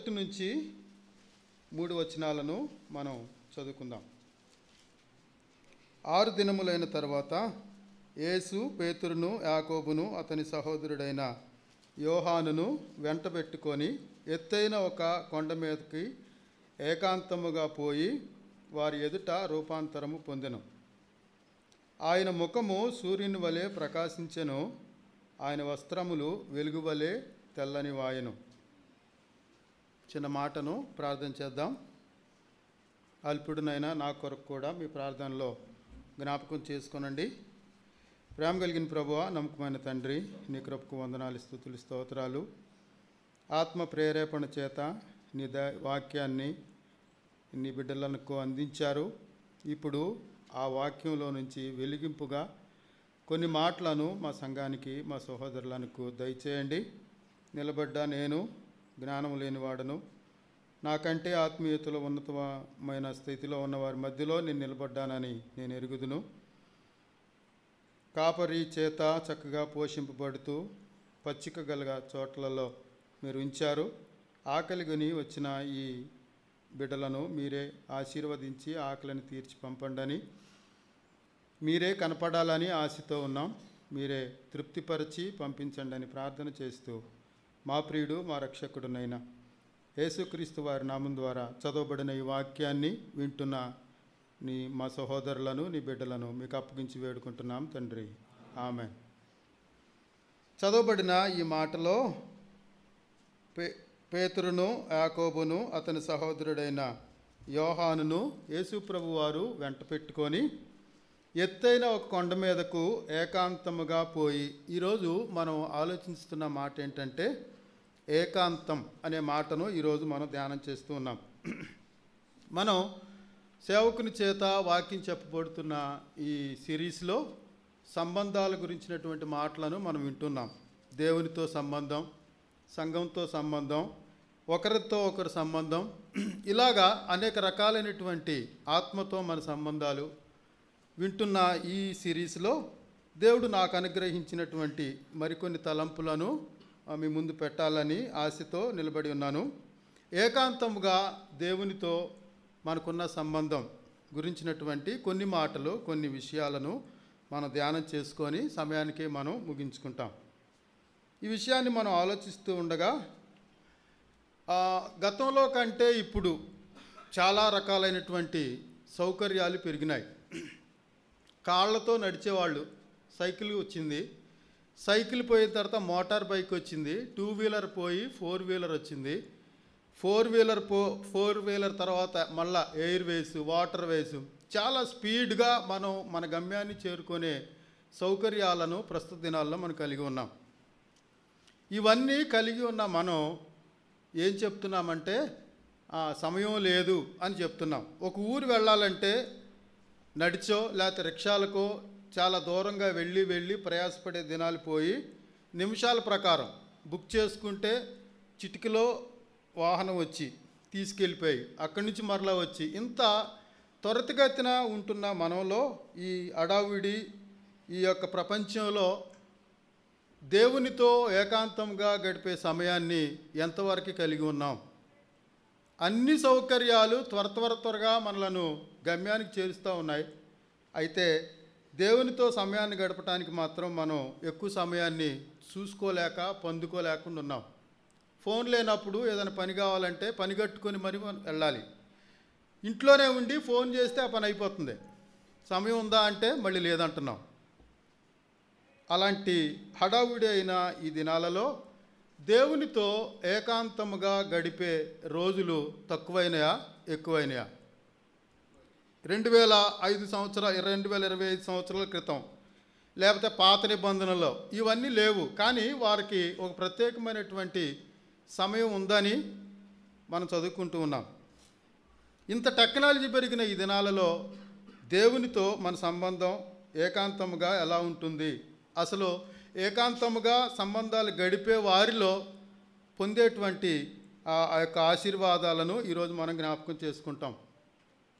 1 నుంచి 3 వచనాలను మనం చదువుకుందాం. 6 దినములైన తర్వాత యేసు పేతురును, యాకోబును, అతని సహోదరుడైన యోహానును వెంటబెట్టుకొని ఎత్తైన ఒక కొండ మీదకి ఏకాంతముగా పోయి వారి ఎదుట రూపాంతరము పొందెను. ఆయన ముఖము సూర్యుని వలె ప్రకాశించెను, ఆయన వస్త్రములు వెలుగు వలె తెల్లని వాయెను. చిన్న మాటను ప్రార్థన చేద్దాం. అల్పుడునైనా నా కొరకు కూడా మీ ప్రార్థనలో జ్ఞాపకం చేసుకొనండి. ప్రేమ కలిగిన ప్రభువా, నమ్మకమైన తండ్రి, నీ కృపకు వందనాలు, స్తుతులు, స్తోత్రాలు. ఆత్మ ప్రేరేపణ చేత నీ వాక్యాన్ని నీ బిడ్డలకు అందించారు. ఇప్పుడు ఆ వాక్యంలో నుంచి వెలిగింపుగా కొన్ని మాటలను మా సంఘానికి, మా సహోదరులకు దయచేయండి. నిలబడ్డా నేను జ్ఞానం లేనివాడను, నాకంటే ఆత్మీయతలో ఉన్నతమైన స్థితిలో ఉన్నవారి మధ్యలో నేను నిలబడ్డానని నేను ఎరుగుదును. కాపరి చేత చక్కగా పోషింపబడుతూ పచ్చిక గల చోట్లలో మీరు ఉంచారు. ఆకలిగొని వచ్చిన ఈ బిడ్డలను మీరే ఆశీర్వదించి ఆకలిని తీర్చి పంపండని, మీరే కనపడాలని ఆశతో ఉన్నాం. మీరే తృప్తిపరిచి పంపించండి అని ప్రార్థన చేస్తూ మా ప్రియుడు, మా రక్షకుడునైనా యేసుక్రీస్తు వారి నామం ద్వారా చదవబడిన ఈ వాక్యాన్ని వింటున్న మా సహోదరులను, నీ బిడ్డలను మీకు అప్పగించి వేడుకుంటున్నాం తండ్రి. ఆమేన్. చదవబడిన ఈ మాటలో పేతురును, యాకోబును, అతని సహోదరుడైన యోహానును యేసు ప్రభు వారు వెంట పెట్టుకొని ఎత్తైన ఒక కొండ మీదకు ఏకాంతముగా పోయి, ఈరోజు మనం ఆలోచిస్తున్న మాట ఏంటంటే ఏకాంతం అనే మాటను ఈరోజు మనం ధ్యానం చేస్తూ ఉన్నాం. మనం సేవకుని చేత వాక్యం చెప్పబడుతున్న ఈ సిరీస్లో సంబంధాల గురించినటువంటి మాటలను మనం వింటున్నాం. దేవునితో సంబంధం, సంఘంతో సంబంధం, ఒకరితో ఒకరి సంబంధం, ఇలాగా అనేక రకాలైనటువంటి ఆత్మతో మన సంబంధాలు వింటున్న ఈ సిరీస్లో దేవుడు నాకు అనుగ్రహించినటువంటి మరికొన్ని తలంపులను మీ ముందు పెట్టాలని ఆశతో నిలబడి ఉన్నాను. ఏకాంతంగా దేవునితో మనకున్న సంబంధం గురించినటువంటి కొన్ని మాటలు, కొన్ని విషయాలను మనం ధ్యానం చేసుకొని సమయానికి మనం ముగించుకుంటాం. ఈ విషయాన్ని మనం ఆలోచిస్తూ ఉండగా గతంలో కంటే ఇప్పుడు చాలా రకాలైనటువంటి సౌకర్యాలు పెరిగినాయి. కాళ్ళతో నడిచేవాళ్ళు సైకిల్ వచ్చింది, సైకిల్ పోయిన తర్వాత మోటార్ బైక్ వచ్చింది, 2 వీలర్ పోయి 4 వీలర్ వచ్చింది, 4 వీలర్ తర్వాత మళ్ళా ఎయిర్ వేస్, వాటర్ వేస్, చాలా స్పీడ్గా మనం మన గమ్యాన్ని చేరుకునే సౌకర్యాలను ప్రస్తుత దినాల్లో మనం కలిగి ఉన్నాం. ఇవన్నీ కలిగి ఉన్న మనం ఏం చెప్తున్నామంటే సమయం లేదు అని చెప్తున్నాం. ఒక ఊరు వెళ్ళాలంటే నడిచో లేకపోతే రిక్షాలకో చాలా దూరంగా వెళ్ళి ప్రయాసపడే దినాలు పోయి నిమిషాల ప్రకారం బుక్ చేసుకుంటే చిటికలో వాహనం వచ్చి తీసుకెళ్ళిపోయి అక్కడి నుంచి మరలా వచ్చి ఇంత త్వరితగతిన ఉంటున్న మనలో ఈ అడావిడి ఈ యొక్క ప్రపంచంలో దేవునితో ఏకాంతంగా గడిపే సమయాన్ని ఎంతవరకు కలిగి ఉన్నాం? అన్ని సౌకర్యాలు త్వరగా మనలను గమ్యానికి చేరుస్తూ ఉన్నాయి. అయితే దేవునితో సమయాన్ని గడపడానికి మాత్రం మనం ఎక్కువ సమయాన్ని చూసుకోలేక పొందుకోలేకుండా ఉన్నాం. ఫోన్ లేనప్పుడు ఏదైనా పని కావాలంటే పని కట్టుకొని మరి వెళ్ళాలి. ఇంట్లోనే ఉండి ఫోన్ చేస్తే ఆ పని అయిపోతుంది. సమయం ఉందా అంటే మళ్ళీ లేదంటున్నాం. అలాంటి హడావుడి అయిన ఈ దినాలలో దేవునితో ఏకాంతముగా గడిపే రోజులు తక్కువైనయా, ఎక్కువైనయా? 2025 సంవత్సరాల క్రితం లేకపోతే పాత నిబంధనలో ఇవన్నీ లేవు. కానీ వారికి ఒక ప్రత్యేకమైనటువంటి సమయం ఉందని మనం చదువుకుంటూ ఉన్నాం. ఇంత టెక్నాలజీ పెరిగిన ఈ దినాలలో దేవునితో మన సంబంధం ఏకాంతముగా ఎలా ఉంటుంది? అసలు ఏకాంతముగా సంబంధాలు గడిపే వారిలో పొందేటువంటి ఆ యొక్క ఆశీర్వాదాలను ఈరోజు మనం జ్ఞాపకం చేసుకుంటాం.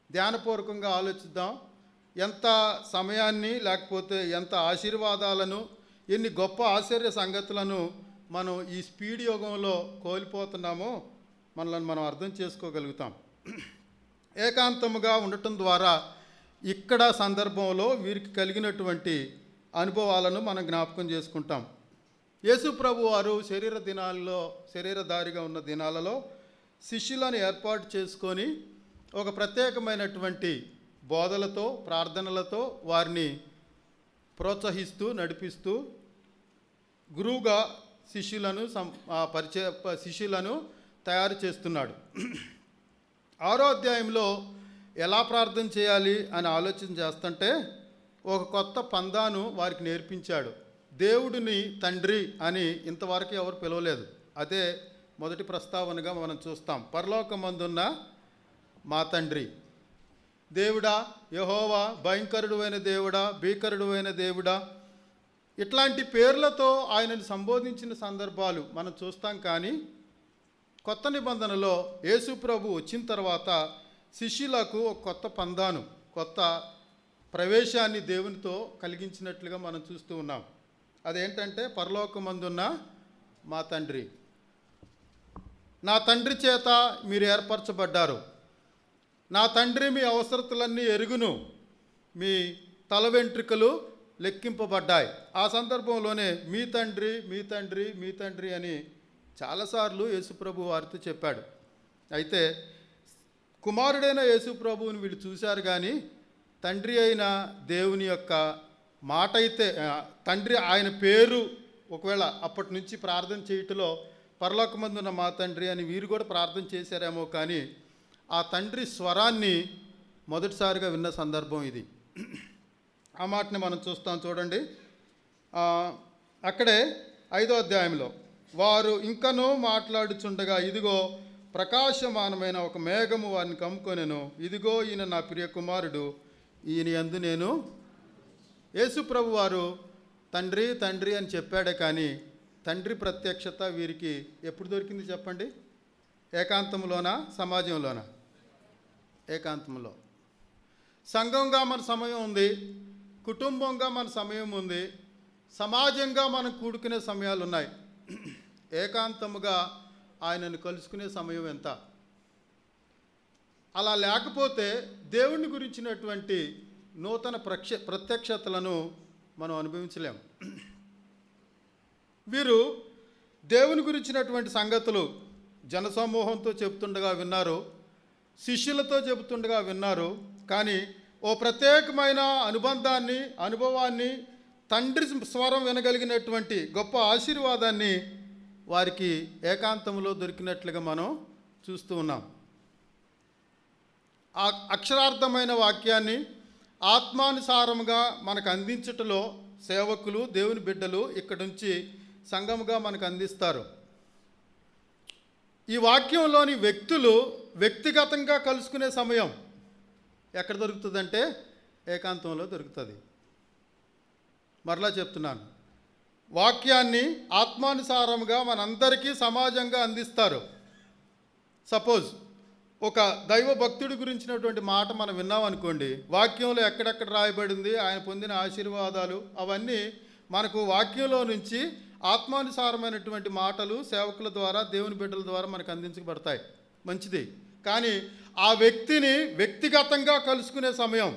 ధ్యానపూర్వకంగా ఆలోచిద్దాం. ఎంత సమయాన్ని లేకపోతే ఎంత ఆశీర్వాదాలను, ఎన్ని గొప్ప ఆశ్చర్య సంగతులను మనం ఈ స్పీడ్ యుగంలో కోల్పోతున్నామో మనల్ని మనం అర్థం చేసుకోగలుగుతాం. ఏకాంతముగా ఉండటం ద్వారా ఇక్కడ సందర్భంలో వీరికి కలిగినటువంటి అనుభవాలను మనం జ్ఞాపకం చేసుకుంటాం. యేసు ప్రభు వారు శరీరధారిగా ఉన్న దినాలలో శిష్యులను ఏర్పాటు చేసుకొని ఒక ప్రత్యేకమైనటువంటి బోధలతో, ప్రార్థనలతో వారిని ప్రోత్సహిస్తూ, నడిపిస్తూ గురువుగా శిష్యులను తయారు చేస్తున్నాడు. 6వ అధ్యాయంలో ఎలా ప్రార్థన చేయాలి అని ఆలోచన చేస్తుంటే ఒక కొత్త పందాను వారికి నేర్పించాడు. దేవుడిని తండ్రి అని ఇంతవరకు ఎవరు పిలవలేదు. అదే మొదటి ప్రస్తావనగా మనం చూస్తాం. పరలోకమందున్న మా తండ్రి, దేవుడా, యెహోవా, భయంకరుడు అయిన దేవుడా, భీకరుడు అయిన దేవుడా, ఇట్లాంటి పేర్లతో ఆయనను సంబోధించిన సందర్భాలు మనం చూస్తాం. కానీ కొత్త నిబంధనలో యేసు ప్రభు వచ్చిన తర్వాత శిష్యులకు ఒక కొత్త పందాను, కొత్త ప్రవేశాన్ని దేవునితో కలిగించినట్లుగా మనం చూస్తూ ఉన్నాం. అదేంటంటే పరలోకమందున్న మా తండ్రి, నా తండ్రి చేత మీరు ఏర్పరచబడ్డారు, నా తండ్రి మీ అవసరతలన్నీ ఎరుగును, మీ తల వెంట్రుకలు లెక్కింపబడ్డాయి. ఆ సందర్భంలోనే మీ తండ్రి, మీ తండ్రి, మీ తండ్రి అని చాలాసార్లు యేసుప్రభు వారితో చెప్పాడు. అయితే కుమారుడైన యేసుప్రభువుని వీళ్ళు చూశారు, కానీ తండ్రి అయిన దేవుని యొక్క మాట అయితే, తండ్రి ఆయన పేరు ఒకవేళ అప్పటి నుంచి ప్రార్థన చేయటంలో పరలోకమందున్న మా తండ్రి అని వీరు కూడా ప్రార్థన చేశారేమో, కానీ ఆ తండ్రి స్వరాన్ని మొదటిసారిగా విన్న సందర్భం ఇది. ఆ మాటని మనం చూస్తాం. చూడండి, అక్కడే 5వ అధ్యాయంలో వారు ఇంకనూ మాట్లాడుచుండగా ఇదిగో ప్రకాశమానమైన ఒక మేఘము వారిని కమ్ముకొనెను. ఇదిగో ఈయన నా ప్రియ కుమారుడు, ఈయన యందు నేను. యేసు ప్రభు వారు తండ్రి తండ్రి అని చెప్పాడే, కానీ తండ్రి ప్రత్యక్షత వీరికి ఎప్పుడు దొరికింది చెప్పండి? ఏకాంతంలోనా, సమాజంలోనా? ఏకాంతంలో. సంఘంగా మన సమయం ఉంది, కుటుంబంగా మన సమయం ఉంది, సమాజంగా మనం కూడుకునే సమయాలు ఉన్నాయి. ఏకాంతముగా ఆయనను కలుసుకునే సమయం ఎంత? అలా లేకపోతే దేవుని గురించినటువంటి నూతన ప్రత్యక్షతలను మనం అనుభవించలేం. వీరు దేవుని గురించినటువంటి సంగతులు జనసమూహంతో చెబుతుండగా విన్నారు, శిష్యులతో చెబుతుండగా విన్నారు. కానీ ఓ ప్రత్యేకమైన అనుభవాన్ని, తండ్రి స్వరం వినగలిగినటువంటి గొప్ప ఆశీర్వాదాన్ని వారికి ఏకాంతంలో దొరికినట్లుగా మనం చూస్తూ ఉన్నాం. ఆ అక్షరార్థమైన వాక్యాన్ని ఆత్మానుసారముగా మనకు అందించటంలో సేవకులు, దేవుని బిడ్డలు ఇక్కడి నుంచి సంఘముగా మనకు అందిస్తారు. ఈ వాక్యంలోని వ్యక్తులు వ్యక్తిగతంగా కలుసుకునే సమయం ఎక్కడ దొరుకుతుందంటే ఏకాంతంలో దొరుకుతుంది. మరలా చెప్తున్నాను, వాక్యాన్ని ఆత్మానుసారంగా మనందరికీ సమాజంగా అందిస్తారు. సపోజ్ ఒక దైవ భక్తుడి గురించినటువంటి మాట మనం విన్నామనుకోండి, వాక్యంలో ఎక్కడెక్కడ రాయబడింది, ఆయన పొందిన ఆశీర్వాదాలు, అవన్నీ మనకు వాక్యంలో నుంచి ఆత్మానుసారమైనటువంటి మాటలు సేవకుల ద్వారా, దేవుని బిడ్డల ద్వారా మనకు అందించబడతాయి. మంచిది. కానీ ఆ వ్యక్తిని వ్యక్తిగతంగా కలుసుకునే సమయం,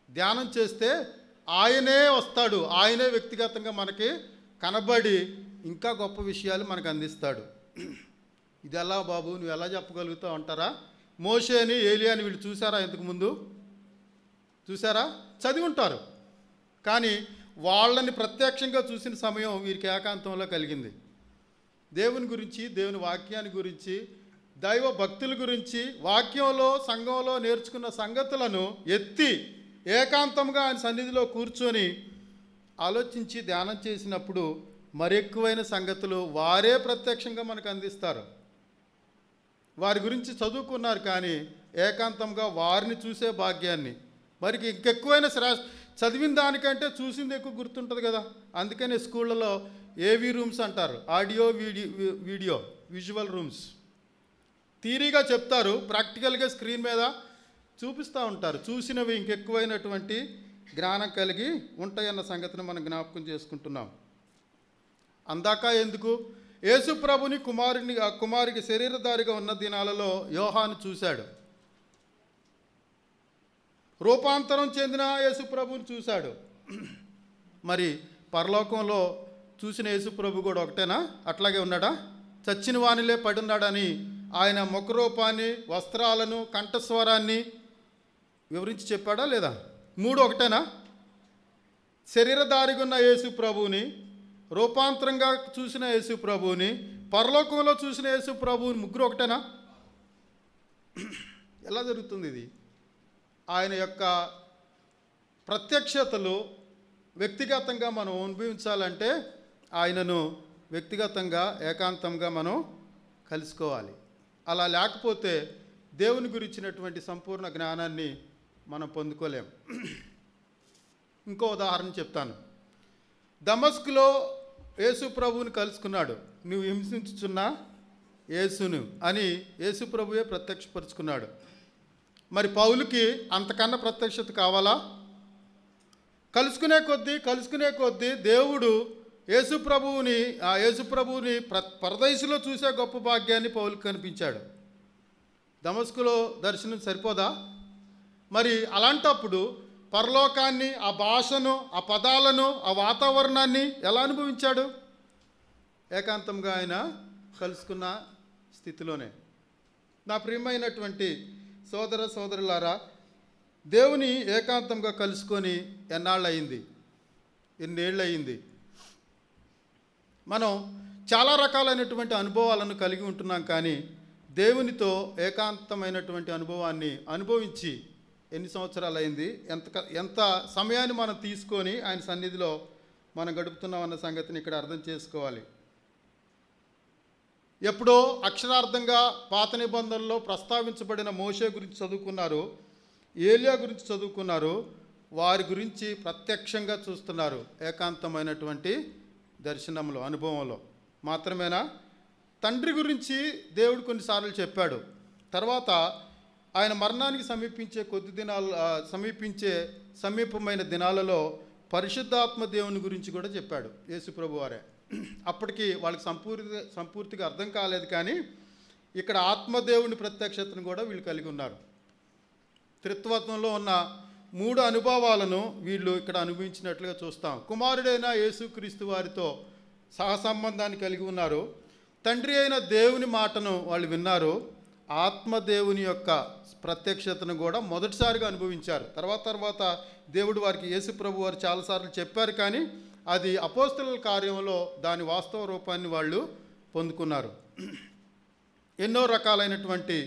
ధ్యానం చేస్తే ఆయనే వస్తాడు, ఆయనే వ్యక్తిగతంగా మనకి కనబడి ఇంకా గొప్ప విషయాలు మనకు అందిస్తాడు. ఇది ఎలా బాబు, నువ్వు ఎలా చెప్పగలుగుతావు అంటారా? మోషేని, ఏలియాని వీళ్ళు చూసారా? ఇంతకుముందు చూసారా? చదివి ఉంటారు. కానీ వాళ్ళని ప్రత్యక్షంగా చూసిన సమయం వీరికి ఏకాంతంలో కలిగింది. దేవుని గురించి, దేవుని వాక్యాన్ని గురించి, దైవ భక్తుల గురించి, వాక్యంలో సంఘంలో నేర్చుకున్న సంగతులను ఎత్తి ఏకాంతంగా ఆయన సన్నిధిలో కూర్చొని ఆలోచించి ధ్యానం చేసినప్పుడు మరెక్కువైన సంగతులు వారే ప్రత్యక్షంగా మనకు అందిస్తారు. వారి గురించి చదువుకున్నారు, కానీ ఏకాంతంగా వారిని చూసే భాగ్యాన్ని, మరికి ఇంకెక్కువైన చదివిన దానికంటే చూసింది ఎక్కువ గుర్తుంటుంది కదా. అందుకనే స్కూళ్ళలో ఏవి రూమ్స్ అంటారు, ఆడియో వీడియో విజువల్ రూమ్స్. థియరీగా చెప్తారు, ప్రాక్టికల్గా స్క్రీన్ మీద చూపిస్తూ ఉంటారు. చూసినవి ఇంకెక్కువైనటువంటి జ్ఞానం కలిగి ఉంటాయన్న సంగతిని మనం జ్ఞాపకం చేసుకుంటున్నాం. అందాక ఎందుకు యేసు ప్రభుని కుమారునికి శరీరధారిగా ఉన్న దినాలలో యోహాను చూశాడు. రూపాంతరం చెందిన యేసు ప్రభుని చూశాడు. మరి పరలోకంలో చూసిన యేసు ప్రభు కూడా ఒకటేనా? అట్లాగే ఉన్నాడా? చచ్చిన వానిలే పడున్నాడని ఆయన ముఖరూపాన్ని, వస్త్రాలను, కంఠస్వరాన్ని వివరించి చెప్పాడా లేదా? 3 ఒకటేనా? శరీరధారిగా ఉన్న యేసు ప్రభువుని, రూపాంతరంగా చూసిన యేసు ప్రభువుని, పరలోకంలో చూసిన యేసు ప్రభువుని, 3 ఒకటేనా? ఎలా జరుగుతుంది ఇది? ఆయన యొక్క ప్రత్యక్షతలు వ్యక్తిగతంగా మనం అనుభవించాలంటే ఆయనను వ్యక్తిగతంగా ఏకాంతంగా మనం కలుసుకోవాలి. అలా లేకపోతే దేవుని గురించినటువంటి సంపూర్ణ జ్ఞానాన్ని మనం పొందుకోలేం. ఇంకో ఉదాహరణ చెప్తాను. దమస్కులో యేసు ప్రభువుని కలుసుకున్నాడు. నువ్వు హింసించుచున్న యేసును అని యేసు ప్రభువే ప్రత్యక్షపరుచుకున్నాడు. మరి పౌలుకి అంతకన్నా ప్రత్యక్షత కావాలా? కలుసుకునే కొద్దీ దేవుడు యేసు ప్రభువుని పరదేశంలో చూసే గొప్ప భాగ్యాన్ని పౌలుకు కనిపించాడు. దమస్కులో దర్శనం సరిపోదా? మరి అలాంటప్పుడు పరలోకాన్ని, ఆ భాషను, ఆ పదాలను, ఆ వాతావరణాన్ని ఎలా అనుభవించాడు? ఏకాంతంగా ఆయన కలుసుకున్న స్థితిలోనే. నా ప్రియమైనటువంటి సోదర సోదరులారా, దేవుని ఏకాంతంగా కలుసుకొని ఎన్నేళ్ళు అయింది? మనం చాలా రకాలైనటువంటి అనుభవాలను కలిగి ఉంటున్నాం, కానీ దేవునితో ఏకాంతమైనటువంటి అనుభవాన్ని అనుభవించి ఎన్ని సంవత్సరాలు అయింది? ఎంత సమయాన్ని మనం తీసుకొని ఆయన సన్నిధిలో మనం గడుపుతున్నాం అన్న సంగతిని ఇక్కడ అర్థం చేసుకోవాలి. ఎప్పుడో అక్షరార్థంగా పాత నిబంధనలో ప్రస్తావించబడిన మోషే గురించి చదువుకున్నారు, ఏలియా గురించి చదువుకున్నారు, వారి గురించి ప్రత్యక్షంగా చూస్తున్నారు ఏకాంతమైనటువంటి దర్శనంలో, అనుభవంలో. మాత్రమేనా? తండ్రి గురించి దేవుడు కొన్నిసార్లు చెప్పాడు. తర్వాత ఆయన మరణానికి సమీపమైన దినాలలో పరిశుద్ధాత్మ దేవుని గురించి కూడా చెప్పాడు యేసు ప్రభు వారే. అప్పటికి వాళ్ళకి సంపూర్తిగా అర్థం కాలేదు, కానీ ఇక్కడ ఆత్మదేవుని ప్రత్యక్షతను కూడా వీళ్ళు కలిగి ఉన్నారు. త్రిత్వత్వంలో ఉన్న 3 అనుభవాలను వీళ్ళు ఇక్కడ అనుభవించినట్లుగా చూస్తాం. కుమారుడైన యేసుక్రీస్తు వారితో సహసంబంధాన్ని కలిగి ఉన్నారు. తండ్రి అయిన దేవుని మాటను వాళ్ళు విన్నారు. ఆత్మదేవుని యొక్క ప్రత్యక్షతను కూడా మొదటిసారిగా అనుభవించారు. తర్వాత దేవుడు వారికి, యేసు ప్రభు వారు చాలాసార్లు చెప్పారు, కానీ అది అపోస్తలుల కార్యంలో దాని వాస్తవ రూపాన్ని వాళ్ళు పొందుకున్నారు. ఎన్నో రకాలైనటువంటి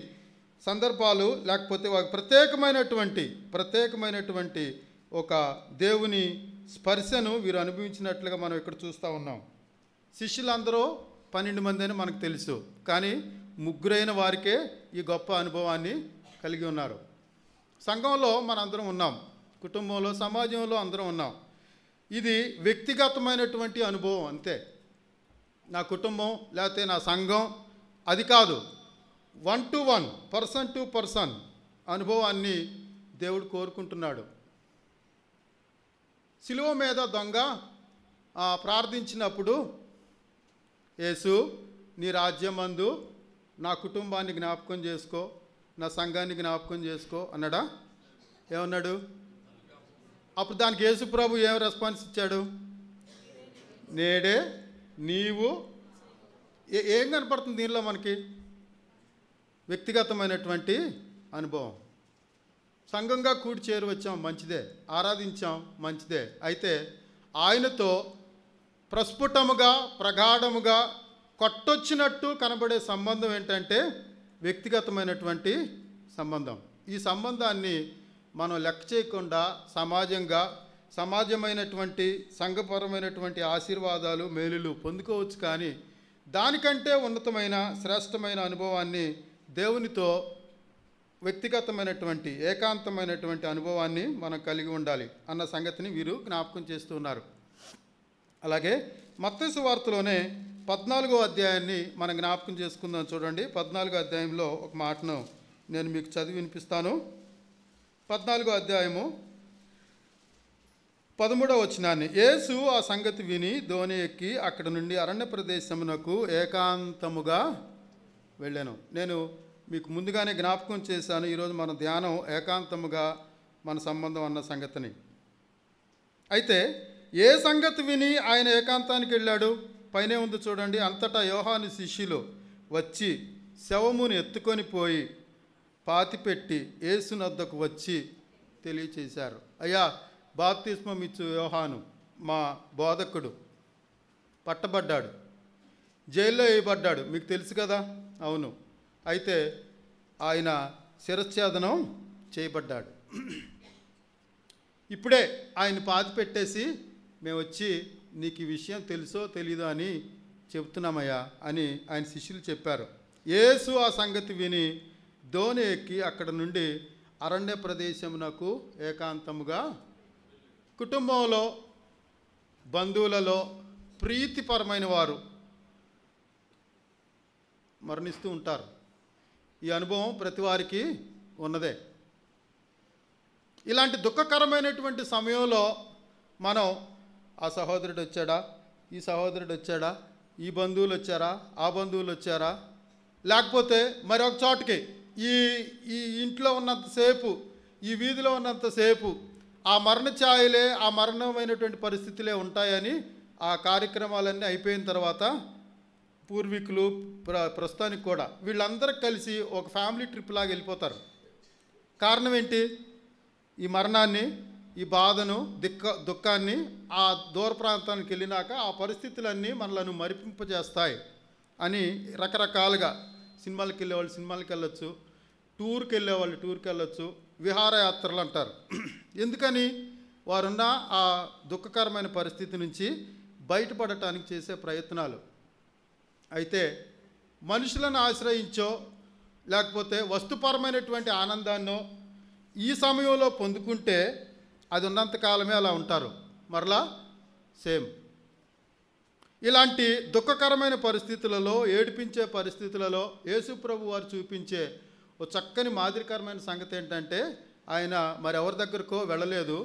సందర్భాలు, లేకపోతే ఒక ప్రత్యేకమైనటువంటి ఒక దేవుని స్పర్శను వీరు అనుభవించినట్లుగా మనం ఇక్కడ చూస్తూ ఉన్నాం. శిష్యులందరూ 12 మంది అని మనకు తెలుసు, కానీ 3 వారికే ఈ గొప్ప అనుభవాన్ని కలిగి ఉన్నారు. సంఘంలో మనందరం ఉన్నాం, కుటుంబంలో, సమాజంలో అందరం ఉన్నాం. ఇది వ్యక్తిగతమైనటువంటి అనుభవం అంతే. నా కుటుంబం లేకపోతే నా సంఘం అది కాదు. 1 to 1, పర్సన్ టు పర్సన్ అనుభవాన్ని దేవుడు కోరుకుంటున్నాడు. శిలువ మీద దొంగ ప్రార్థించినప్పుడు, యేసు నీ రాజ్యమందు నా కుటుంబాన్ని జ్ఞాపకం చేసుకో, నా సంఘాన్ని జ్ఞాపకం చేసుకో అన్నాడా? ఏమన్నాడు? అప్పుడు దానికి యేసు ప్రభు ఏం రెస్పాన్స్ ఇచ్చాడు? నేడే నీవు. ఏం కనపడుతుంది దీనిలో మనకి? వ్యక్తిగతమైనటువంటి అనుభవం. సంఘంగా కూడి చేరువచ్చాం, మంచిదే. ఆరాధించాం, మంచిదే. అయితే ఆయనతో ప్రస్ఫుటముగా, ప్రగాఢముగా, కొట్టొచ్చినట్టు కనబడే సంబంధం ఏంటంటే వ్యక్తిగతమైనటువంటి సంబంధం. ఈ సంబంధాన్ని మనం లెక్క చేయకుండా సమాజమైనటువంటి సంఘపరమైనటువంటి ఆశీర్వాదాలు, మేలులు పొందుకోవచ్చు, కానీ దానికంటే ఉన్నతమైన శ్రేష్టమైన అనుభవాన్ని, దేవునితో వ్యక్తిగతమైనటువంటి ఏకాంతమైనటువంటి అనుభవాన్ని మనం కలిగి ఉండాలి అన్న సంగతిని వీరు జ్ఞాపకం చేస్తూ ఉన్నారు. అలాగే మత్తయి సువార్తలోనే 14వ అధ్యాయాన్ని మనం జ్ఞాపకం చేసుకుందాం. చూడండి, 14వ అధ్యాయంలో ఒక మాటను నేను మీకు చదివి వినిపిస్తాను. 14వ అధ్యాయము 13వ వచనాన్ని, యేసు ఆ సంగతి విని దోణి ఎక్కి అక్కడ నుండి అరణ్య ప్రదేశమునకు ఏకాంతముగా వెళ్ళాను. నేను మీకు ముందుగానే జ్ఞాపకం చేశాను, ఈరోజు మన ధ్యానం ఏకాంతముగా మన సంబంధం అన్న సంగతిని. అయితే ఏ సంగతి విని ఆయన ఏకాంతానికి వెళ్ళాడు? పైనే ఉంది చూడండి. అంతటా యోహాను శిష్యులు వచ్చి శవమును ఎత్తుకొని పోయి పాతిపెట్టి యేసునొద్దకు వచ్చి తెలియచేశారు, అయ్యా, బాప్తిస్మం ఇచ్చు యోహాను మా బోధకుడు పట్టబడ్డాడు, జైల్లో వేయబడ్డాడు, మీకు తెలుసు కదా. అవును. అయితే ఆయన శిరచ్ఛేదనం చేయబడ్డాడు. ఇప్పుడే ఆయన పాతి పెట్టేసి మేము వచ్చి నీకు ఈ విషయం తెలుసో తెలీదో అని చెబుతున్నామయ్యా అని ఆయన శిష్యులు చెప్పారు. యేసు ఆ సంగతి విని దోణి ఎక్కి అక్కడ నుండి అరణ్య ప్రదేశమునకు ఏకాంతముగా, కుటుంబంలో బంధువులలో ప్రీతిపరమైన వారు మరణిస్తూ ఉంటారు. ఈ అనుభవం ప్రతి వారికి ఉన్నదే. ఇలాంటి దుఃఖకరమైనటువంటి సమయంలో మనం ఆ సహోదరుడు వచ్చాడా, ఈ సహోదరుడు వచ్చాడా, ఈ బంధువులు వచ్చారా, ఆ బంధువులు వచ్చారా, లేకపోతే మరొక చోటకి ఈ ఈ ఇంట్లో ఉన్నంతసేపు, ఈ వీధిలో ఉన్నంతసేపు ఆ మరణ ఛాయలే, ఆ మరణమైనటువంటి పరిస్థితులే ఉంటాయని ఆ కార్యక్రమాలన్నీ అయిపోయిన తర్వాత పూర్వీకులు ప్రస్తుతానికి కూడా వీళ్ళందరూ కలిసి ఒక ఫ్యామిలీ ట్రిప్ లాగా వెళ్ళిపోతారు. కారణం ఏంటి? ఈ మరణాన్ని, ఈ బాధను, దుఃఖాన్ని ఆ దూర ప్రాంతానికి వెళ్ళినాక ఆ పరిస్థితులన్నీ మనలను మరిపింపజేస్తాయి అని రకరకాలుగా సినిమాలకు వెళ్ళేవాళ్ళు సినిమాలకు వెళ్ళొచ్చు, టూర్కి వెళ్ళేవాళ్ళు టూర్కి వెళ్ళొచ్చు, విహారయాత్రలు అంటారు. ఎందుకని? వారున్న ఆ దుఃఖకరమైన పరిస్థితి నుంచి బయటపడటానికి చేసే ప్రయత్నాలు. అయితే మనుషులను ఆశ్రయించో లేకపోతే వస్తుపరమైనటువంటి ఆనందాన్నో ఈ సమయంలో పొందుకుంటే అది ఉన్నంతకాలమే అలా ఉంటారు, మరలా సేమ్. ఇలాంటి దుఃఖకరమైన పరిస్థితులలో, ఏడిపించే పరిస్థితులలో యేసుప్రభు వారు చూపించే ఓ చక్కని మాదిరికరమైన సంగతి ఏంటంటే, ఆయన మరెవరి దగ్గరకో వెళ్ళలేదు,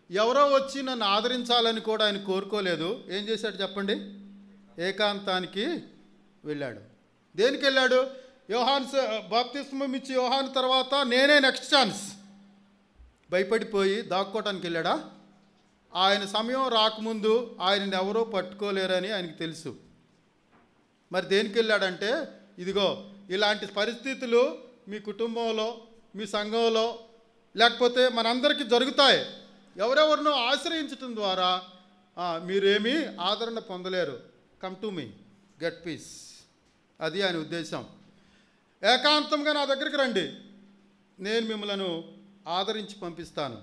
ఎవరో వచ్చి నన్ను ఆదరించాలని కూడా ఆయన కోరుకోలేదు. ఏం చేశాడు చెప్పండి? ఏకాంతానికి వెళ్ళాడు. దేనికి వెళ్ళాడు? యోహాను బాప్తిస్మం ఇచ్చి యోహాను తర్వాత నేనే నెక్స్ట్ ఛాన్స్ భయపడిపోయి దాక్కోవటానికి వెళ్ళాడా? ఆయన సమయం రాకముందు ఆయనని ఎవరో పట్టుకోలేరని ఆయనకి తెలుసు. మరి దేనికి వెళ్ళాడంటే, ఇదిగో ఇలాంటి పరిస్థితులు మీ కుటుంబంలో, మీ సంఘంలో, లేకపోతే మనందరికీ జరుగుతాయి. ఎవరెవరినో ఆశ్రయించటం ద్వారా మీరేమీ ఆదరణ పొందలేరు. Come to me, get piece. అది ఆయన ఉద్దేశం. ఏకాంతంగా నా దగ్గరికి రండి, నేను మిమ్మల్ని ఆదరించి పంపిస్తాను.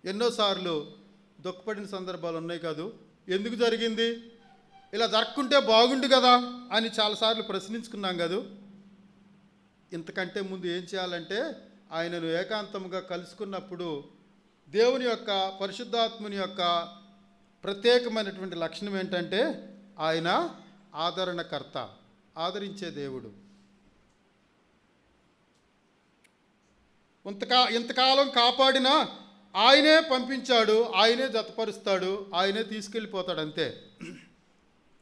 ఎన్నోసార్లు దుఃఖపడిన సందర్భాలు ఉన్నాయి కాదు. ఎందుకు జరిగింది? ఇలా జరగకుంటే బాగుండు కదా అని చాలాసార్లు ప్రశ్నించుకున్నాం కాదు. ఇంతకంటే ముందు ఏం చేయాలంటే, ఆయనను ఏకాంతంగా కలుసుకున్నప్పుడు దేవుని యొక్క, పరిశుద్ధాత్ముని యొక్క ప్రత్యేకమైనటువంటి లక్షణం ఏంటంటే, ఆయన ఆదరణకర్త, ఆదరించే దేవుడు. ఇంతకాలం కాపాడినా ఆయనే పంపించాడు, ఆయనే జతపరుస్తాడు, ఆయనే తీసుకెళ్ళిపోతాడు, అంతే.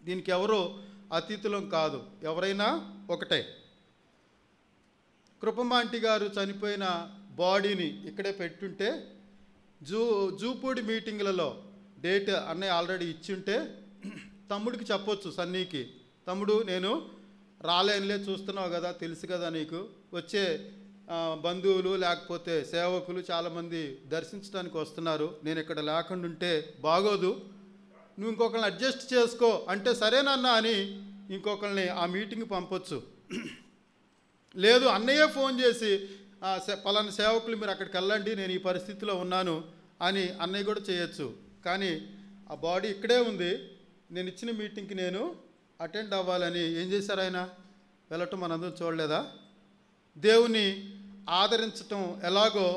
దీనికి ఎవరో అతీతులం కాదు, ఎవరైనా ఒకటే. కృపమాంటి గారు చనిపోయిన బాడీని ఇక్కడే పెట్టుంటే జూపూడి మీటింగ్లలో డేట్ అన్నయ్య ఆల్రెడీ ఇచ్చింటే తమ్ముడికి చెప్పొచ్చు, సన్నీకి, తమ్ముడు నేను రాలేనులే, చూస్తున్నావు కదా, తెలుసు కదా నీకు, వచ్చే బంధువులు లేకపోతే సేవకులు చాలామంది దర్శించడానికి వస్తున్నారు, నేను ఇక్కడ లేకుండా ఉంటే బాగోదు, నువ్వు ఇంకొకరిని అడ్జస్ట్ చేసుకో అంటే సరేనన్నా అని ఇంకొకరిని ఆ మీటింగ్ పంపొచ్చు. లేదు అన్నయ్య ఫోన్ చేసి పలానా సేవకులు మీరు అక్కడికి వెళ్ళండి, నేను ఈ పరిస్థితిలో ఉన్నాను అని అన్నయ్య కూడా చేయొచ్చు. కానీ ఆ బాడీ ఇక్కడే ఉంది, నేను ఇచ్చిన మీటింగ్కి నేను అటెండ్ అవ్వాలని ఏం చేశారు? ఆయన వెళ్ళటం మనందరం చూడలేదా? దేవుని ఆదరించటం ఎలాగో,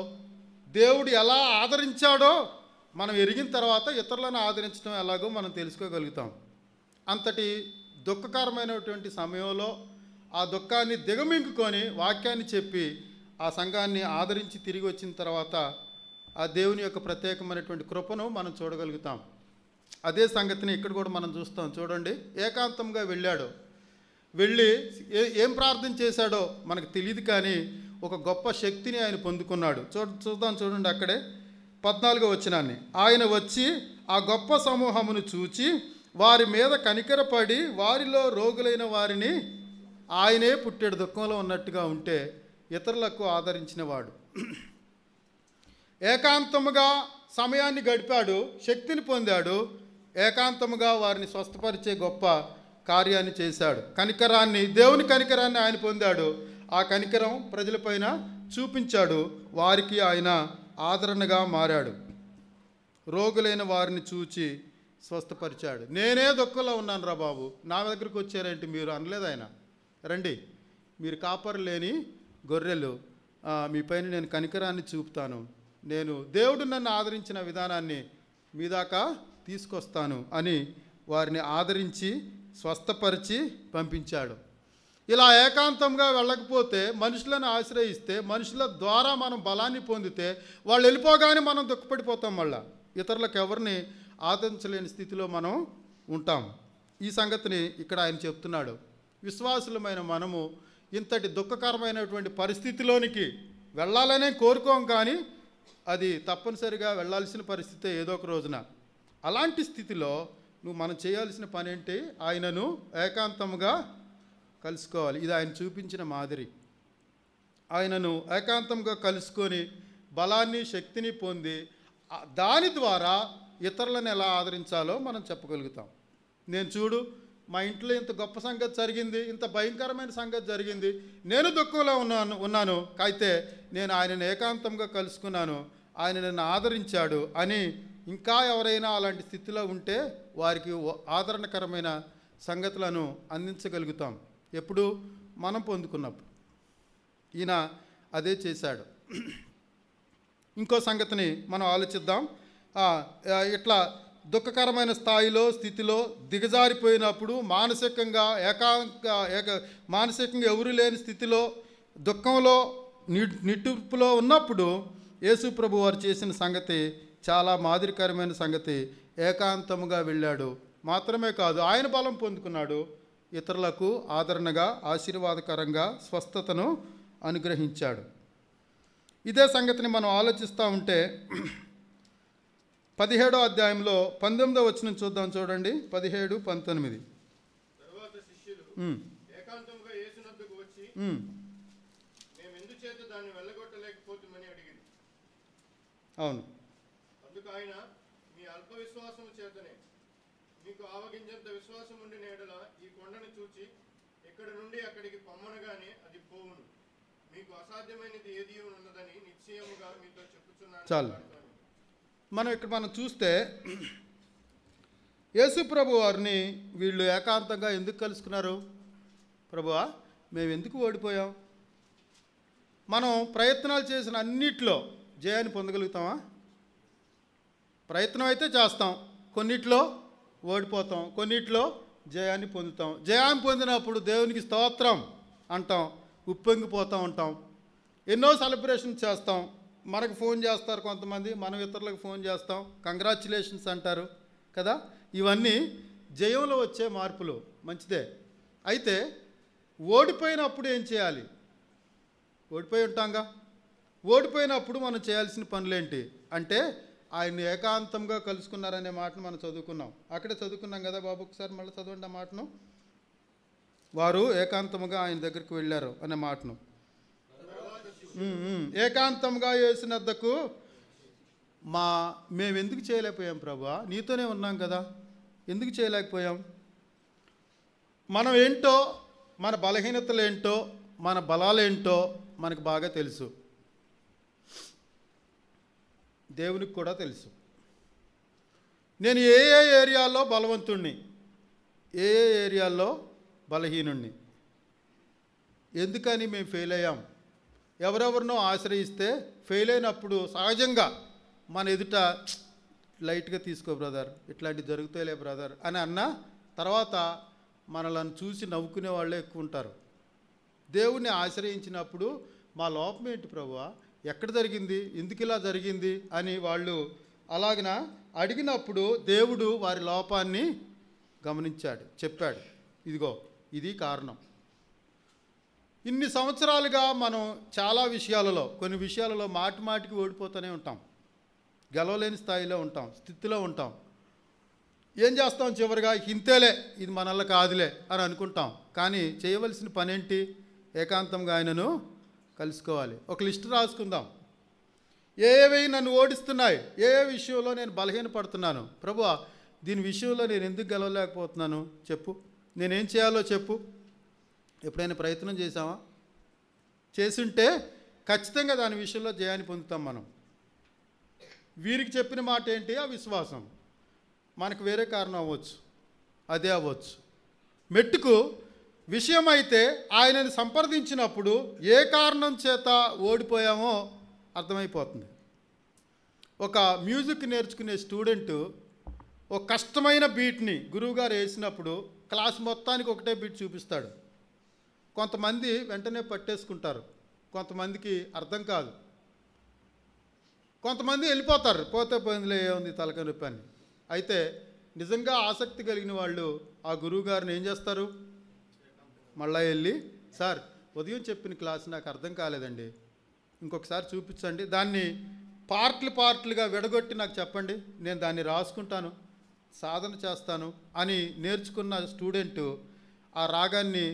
దేవుడు ఎలా ఆదరించాడో మనం ఎరిగిన తర్వాత ఇతరులను ఆదరించడం ఎలాగో మనం తెలుసుకోగలుగుతాం. అంతటి దుఃఖకరమైనటువంటి సమయంలో ఆ దుఃఖాన్ని దిగమింగుకొని వాక్యాన్ని చెప్పి ఆ సంఘాన్ని ఆదరించి తిరిగి వచ్చిన తర్వాత ఆ దేవుని యొక్క ప్రత్యేకమైనటువంటి కృపను మనం చూడగలుగుతాం. అదే సంగతిని ఇక్కడ కూడా మనం చూస్తాం. చూడండి, ఏకాంతంగా వెళ్ళాడు. వెళ్ళి ఏం ప్రార్థన చేశాడో మనకు తెలియదు, కానీ ఒక గొప్ప శక్తిని ఆయన పొందుకున్నాడు. చూద్దాం, చూడండి అక్కడే 14వ వచనాన్ని. ఆయన వచ్చి ఆ గొప్ప సమూహమును చూచి వారి మీద కనికరపడి వారిలో రోగులైన వారిని, ఆయనే పుట్టెడు దుఃఖంలో ఉన్నట్టుగా ఉంటే ఇతరులకు ఆదరించినవాడు. ఏకాంతముగా సమయాన్ని గడిపాడు, శక్తిని పొందాడు, ఏకాంతముగా వారిని స్వస్థపరిచే గొప్ప కార్యాన్ని చేశాడు. కనికరాన్ని, దేవుని కనికరాన్ని ఆయన పొందాడు. ఆ కనికరం ప్రజలపైన చూపించాడు. వారికి ఆయన ఆదరణగా మారాడు. రోగులైన వారిని చూచి స్వస్థపరిచాడు. నేనే దుఃఖంలో ఉన్నాను రా బాబు, నా దగ్గరికి వచ్చారేంటి మీరు అనలేదు ఆయన. రండి, మీరు కాపరు లేని గొర్రెలు, మీ పైన నేను కనికరాన్ని చూపుతాను, నేను దేవుడు నన్ను ఆదరించిన విధానాన్ని మీ దాకా తీసుకొస్తాను అని వారిని ఆదరించి స్వస్థపరిచి పంపించాడు. ఇలా ఏకాంతంగా వెళ్ళకపోతే, మనుషులను ఆశ్రయిస్తే, మనుషుల ద్వారా మనం బలాన్ని పొందితే వాళ్ళు వెళ్ళిపోగానే మనం దుఃఖపడిపోతాం. మళ్ళా ఇతరులకు ఎవరిని ఆదరించలేని స్థితిలో మనం ఉంటాం. ఈ సంగతిని ఇక్కడ ఆయన చెప్తున్నాడు. విశ్వాసులమైన మనము ఇంతటి దుఃఖకరమైనటువంటి పరిస్థితిలోనికి వెళ్ళాలనే కోరుకోం, కానీ అది తప్పనిసరిగా వెళ్ళాల్సిన పరిస్థితే ఏదో ఒక రోజున. అలాంటి స్థితిలో మనం చేయాల్సిన పని ఏంటి? ఆయనను ఏకాంతముగా కలుసుకోవాలి. ఇది ఆయన చూపించిన మాదిరి. ఆయనను ఏకాంతంగా కలుసుకొని బలాన్ని, శక్తిని పొంది దాని ద్వారా ఇతరులను ఎలా ఆదరించాలో మనం చెప్పగలుగుతాం. నేను చూడు, మా ఇంట్లో ఇంత గొప్ప సంగతి జరిగింది, ఇంత భయంకరమైన సంగతి జరిగింది, నేను దుఃఖంలో ఉన్నాను, అయితే నేను ఆయనను ఏకాంతంగా కలుసుకున్నాను, ఆయన నన్ను ఆదరించాడు అని ఇంకా ఎవరైనా అలాంటి స్థితిలో ఉంటే వారికి ఆదరణకరమైన సంగతులను అందించగలుగుతాం. ఎప్పుడు? మనం పొందుకున్నప్పుడు. ఈయన అదే చేశాడు. ఇంకో సంగతిని మనం ఆలోచిద్దాం. ఇట్లా దుఃఖకరమైన స్థితిలో దిగజారిపోయినప్పుడు, మానసికంగా మానసికంగా ఎవరు లేని స్థితిలో, దుఃఖంలో, నిట్టూర్పులో ఉన్నప్పుడు యేసు ప్రభు వారు చేసిన సంగతి చాలా మాదిరికరమైన సంగతి. ఏకాంతముగా వెళ్ళాడు. మాత్రమే కాదు, ఆయన బలం పొందుకున్నాడు, ఇతరులకు ఆదరణగా, ఆశీర్వాదకరంగా స్వస్థతను అనుగ్రహించాడు. ఇదే సంగతిని మనం ఆలోచిస్తూ ఉంటే 17వ అధ్యాయంలో 19వ వచనం చూద్దాం. చూడండి, 17, 19. తరువాత శిష్యులు ఏకాంతముగా యేసునొద్దకు వచ్చి మేము ఎందుచేత దాన్ని వెళ్ళగొట్టలేకపోతున్నామని అడిగారు. అవును. అందుకు ఆయన, మీ అల్ప విశ్వాసము చేతనే, మీకు ఆవగింజంత విశ్వాసం ఉండి నేడల ఈ కొండను చూచి ఇక్కడ నుండి అక్కడికి పొమ్మనగానే అది పోవును. మీకు అసాధ్యమైనది ఏది ఉన్నదని నిశ్చయముగా మీతో చెప్పుచున్నాను. చాలు. మనం చూస్తే యేసు ప్రభు వారిని వీళ్ళు ఏకాంతంగా ఎందుకు కలుసుకున్నారు? ప్రభువా, మేము ఎందుకు ఓడిపోయాం? మనం ప్రయత్నాలు చేసిన అన్నిట్లో జయాన్ని పొందగలుగుతామా? ప్రయత్నం అయితే చేస్తాం, కొన్నిట్లో ఓడిపోతాం, కొన్నిట్లో జయాన్ని పొందుతాం. జయాన్ని పొందినప్పుడు దేవునికి స్తోత్రం అంటాం, ఉప్పొంగిపోతూ ఉంటాం, ఎన్నో సెలబ్రేషన్ చేస్తాం. మనకు ఫోన్ చేస్తారు కొంతమంది, మనం ఇతరులకు ఫోన్ చేస్తాం, కంగ్రాచ్యులేషన్స్ అంటారు కదా. ఇవన్నీ జయంలో వచ్చే మార్పులు, మంచిదే. అయితే ఓడిపోయినప్పుడు ఏం చేయాలి? ఓడిపోయి ఉంటాంగా. ఓడిపోయినప్పుడు మనం చేయాల్సిన పనులేంటి అంటే, ఆయన్ని ఏకాంతంగా కలుసుకున్నారనే మాటను మనం చదువుకున్నాం. అక్కడే చదువుకున్నాం కదా బాబు, ఒకసారి మళ్ళీ చదవండి ఆ మాటను. వారు ఏకాంతముగా ఆయన దగ్గరికి వెళ్ళారు అనే మాటను. ఏకాంతంగా యేసునద్దకు మేము ఎందుకు చేయలేకపోయాం ప్రభువా? నీతోనే ఉన్నాం కదా, ఎందుకు చేయలేకపోయాం? మనం ఏంటో, మన బలహీనతలు ఏంటో, మన బలాలేంటో మనకు బాగా తెలుసు. దేవునికి కూడా తెలుసు. నేను ఏ ఏరియాలో బలవంతుణ్ణి, ఏ ఏరియాలో బలహీనుణ్ణి. ఎందుకని మేము ఫెయిల్ అయ్యాం? ఎవరెవరినో ఆశ్రయిస్తే ఫెయిల్ అయినప్పుడు సహజంగా మన ఎదుట లైట్గా తీసుకో బ్రదర్, ఇట్లాంటివి జరుగుతాయిలే బ్రదర్ అని అన్నా తర్వాత మనలను చూసి నవ్వుకునే వాళ్ళే ఎక్కువ ఉంటారు. దేవుణ్ణి ఆశ్రయించినప్పుడు మా లోపం ఏంటి ప్రభువా, ఎక్కడ జరిగింది, ఎందుకు ఇలా జరిగింది అని వాళ్ళు అలాగన అడిగినప్పుడు దేవుడు వారి లోపాన్ని గమనించాడు, చెప్పాడు, ఇదిగో ఇది కారణం. ఇన్ని సంవత్సరాలుగా మనం చాలా విషయాలలో, కొన్ని విషయాలలో మాటికి ఓడిపోతూనే ఉంటాం, గెలవలేని స్థాయిలో ఉంటాం, స్థితిలో ఉంటాం. ఏం చేస్తాం, చివరిగా ఇంతేలే, ఇది మనల్ల కాదులే అని అనుకుంటాం. కానీ చేయవలసిన పనేంటి? ఏకాంతంగా ఆయనను కలుసుకోవాలి. ఒక లిస్ట్ రాసుకుందాం. ఏవి నన్ను ఓడిస్తున్నాయి, ఏ విషయంలో నేను బలహీనపడుతున్నాను, ప్రభువా దీని విషయంలో నేను ఎందుకు గెలవలేకపోతున్నాను చెప్పు, నేనేం చేయాలో చెప్పు. ఎప్పుడైనా ప్రయత్నం చేసామా? చేసుంటే ఖచ్చితంగా దాని విషయంలో జయాన్ని పొందుతాం మనం. వీరికి చెప్పిన మాట ఏంటి? ఆ విశ్వాసం. మనకు వేరే కారణం అవ్వచ్చు, అదే అవ్వచ్చు. మెట్టుకు విషయం అయితే ఆయనని సంప్రదించినప్పుడు ఏ కారణం చేత ఓడిపోయామో అర్థమైపోతుంది. ఒక మ్యూజిక్ నేర్చుకునే స్టూడెంటు ఒక కష్టమైన బీట్ని గురువుగారు వేసినప్పుడు క్లాస్ మొత్తానికి ఒకటే బీట్ చూపిస్తాడు. కొంతమంది వెంటనే పట్టేసుకుంటారు, కొంతమందికి అర్థం కాదు, కొంతమంది వెళ్ళిపోతారు, పోతే పోయిందిలే ఏముంది తలకాయ నొప్పి అని. అయితే నిజంగా ఆసక్తి కలిగిన వాళ్ళు ఆ గురువుగారిని ఏం చేస్తారు? మళ్ళీ వెళ్ళి, సార్ ఉదయం చెప్పిన క్లాస్ నాకు అర్థం కాలేదండి, ఇంకొకసారి చూపించండి, దాన్ని పార్ట్లుగా విడగొట్టి నాకు చెప్పండి, నేను దాన్ని రాసుకుంటాను, సాధన చేస్తాను అని నేర్చుకున్న స్టూడెంటు ఆ రాగాన్ని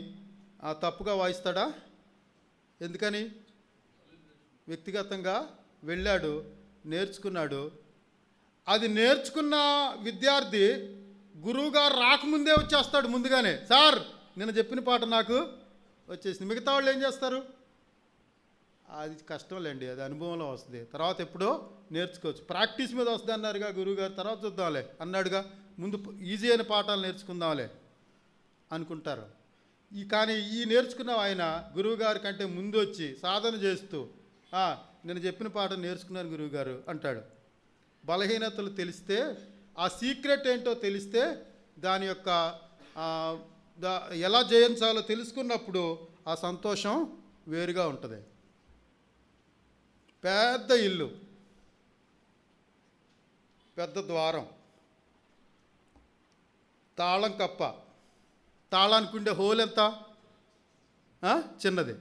తప్పుగా వాయిస్తాడా? ఎందుకని? వ్యక్తిగతంగా వెళ్ళాడు, నేర్చుకున్నాడు. అది నేర్చుకున్న విద్యార్థి గురువుగారు రాకముందే వచ్చేస్తాడు, ముందుగానే, సార్ నేను చెప్పిన పాట నాకు వచ్చేసింది. మిగతా వాళ్ళు ఏం చేస్తారు? అది కష్టంలేండి, అది అనుభవంలో వస్తుంది, తర్వాత ఎప్పుడో నేర్చుకోవచ్చు, ప్రాక్టీస్ మీద వస్తుంది అన్నారుగా గురువుగారు, తర్వాత చూద్దాంలే అన్నాడుగా, ముందు ఈజీ అయిన పాఠాలు నేర్చుకుందాంలే అనుకుంటారు. కానీ ఈ నేర్చుకున్న ఆయన గురువుగారి కంటే ముందు వచ్చి సాధన చేస్తూ నేను చెప్పిన పాఠం నేర్చుకున్నాను గురువుగారు అంటాడు. బలహీనతలు తెలిస్తే, ఆ సీక్రెట్ ఏంటో తెలిస్తే, దాని యొక్క ఎలా జయించాలో తెలుసుకున్నప్పుడు ఆ సంతోషం వేరుగా ఉంటుంది. పెద్ద ఇల్లు, పెద్ద ద్వారం, తాళం కప్ప, తాళానికి ఉండే హోల్ ఎంత? చిన్నది.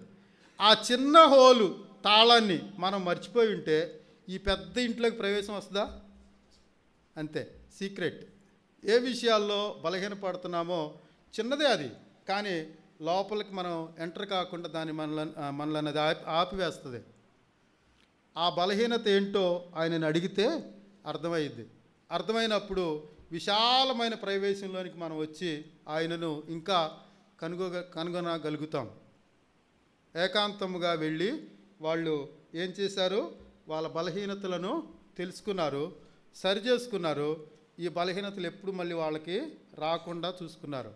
ఆ చిన్న హోలు తాళాన్ని మనం మర్చిపోయి ఉంటే ఈ పెద్ద ఇంట్లోకి ప్రవేశం వస్తుందా? అంతే. సీక్రెట్. ఏ విషయాల్లో బలహీనపడుతున్నామో చిన్నదే అది, కానీ లోపలికి మనం ఎంటర్ కాకుండా దాన్ని మనల్ని ఆపివేస్తుంది. ఆ బలహీనత ఏంటో ఆయనని అడిగితే అర్థమైద్ది. అర్థమైనప్పుడు విశాలమైన ప్రవేశంలోనికి మనం వచ్చి ఆయనను ఇంకా కనుగొనగలుగుతాం. ఏకాంతముగా వెళ్ళి వాళ్ళు ఏం చేశారు? వాళ్ళ బలహీనతలను తెలుసుకున్నారు, సరిచేసుకున్నారు. ఈ బలహీనతలు ఎప్పుడు మళ్ళీ వాళ్ళకి రాకుండా చూసుకున్నారు.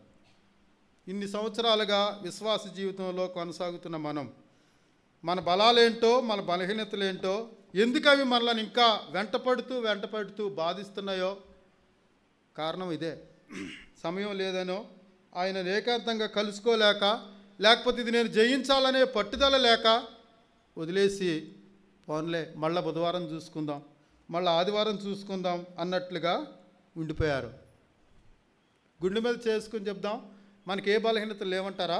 ఇన్ని సంవత్సరాలుగా విశ్వాస జీవితంలో కొనసాగుతున్న మనం, మన బలాలేంటో, మన బలహీనతలేంటో, ఎందుకు అవి మనల్ని ఇంకా వెంటపడుతూ బాధిస్తున్నాయో కారణం ఇదే. సమయం లేదనో, ఆయన ఏకాంతంగా కలుసుకోలేక, లేకపోతే ఇది నేను జయించాలనే పట్టుదల లేక వదిలేసి, పోన్లే మళ్ళీ బుధవారం చూసుకుందాం, మళ్ళీ ఆదివారం చూసుకుందాం అన్నట్లుగా ఉండిపోయారు. గుండె మీద చేసుకుని చెప్దాం, మనకి ఏ బలహీనతలు లేవంటారా?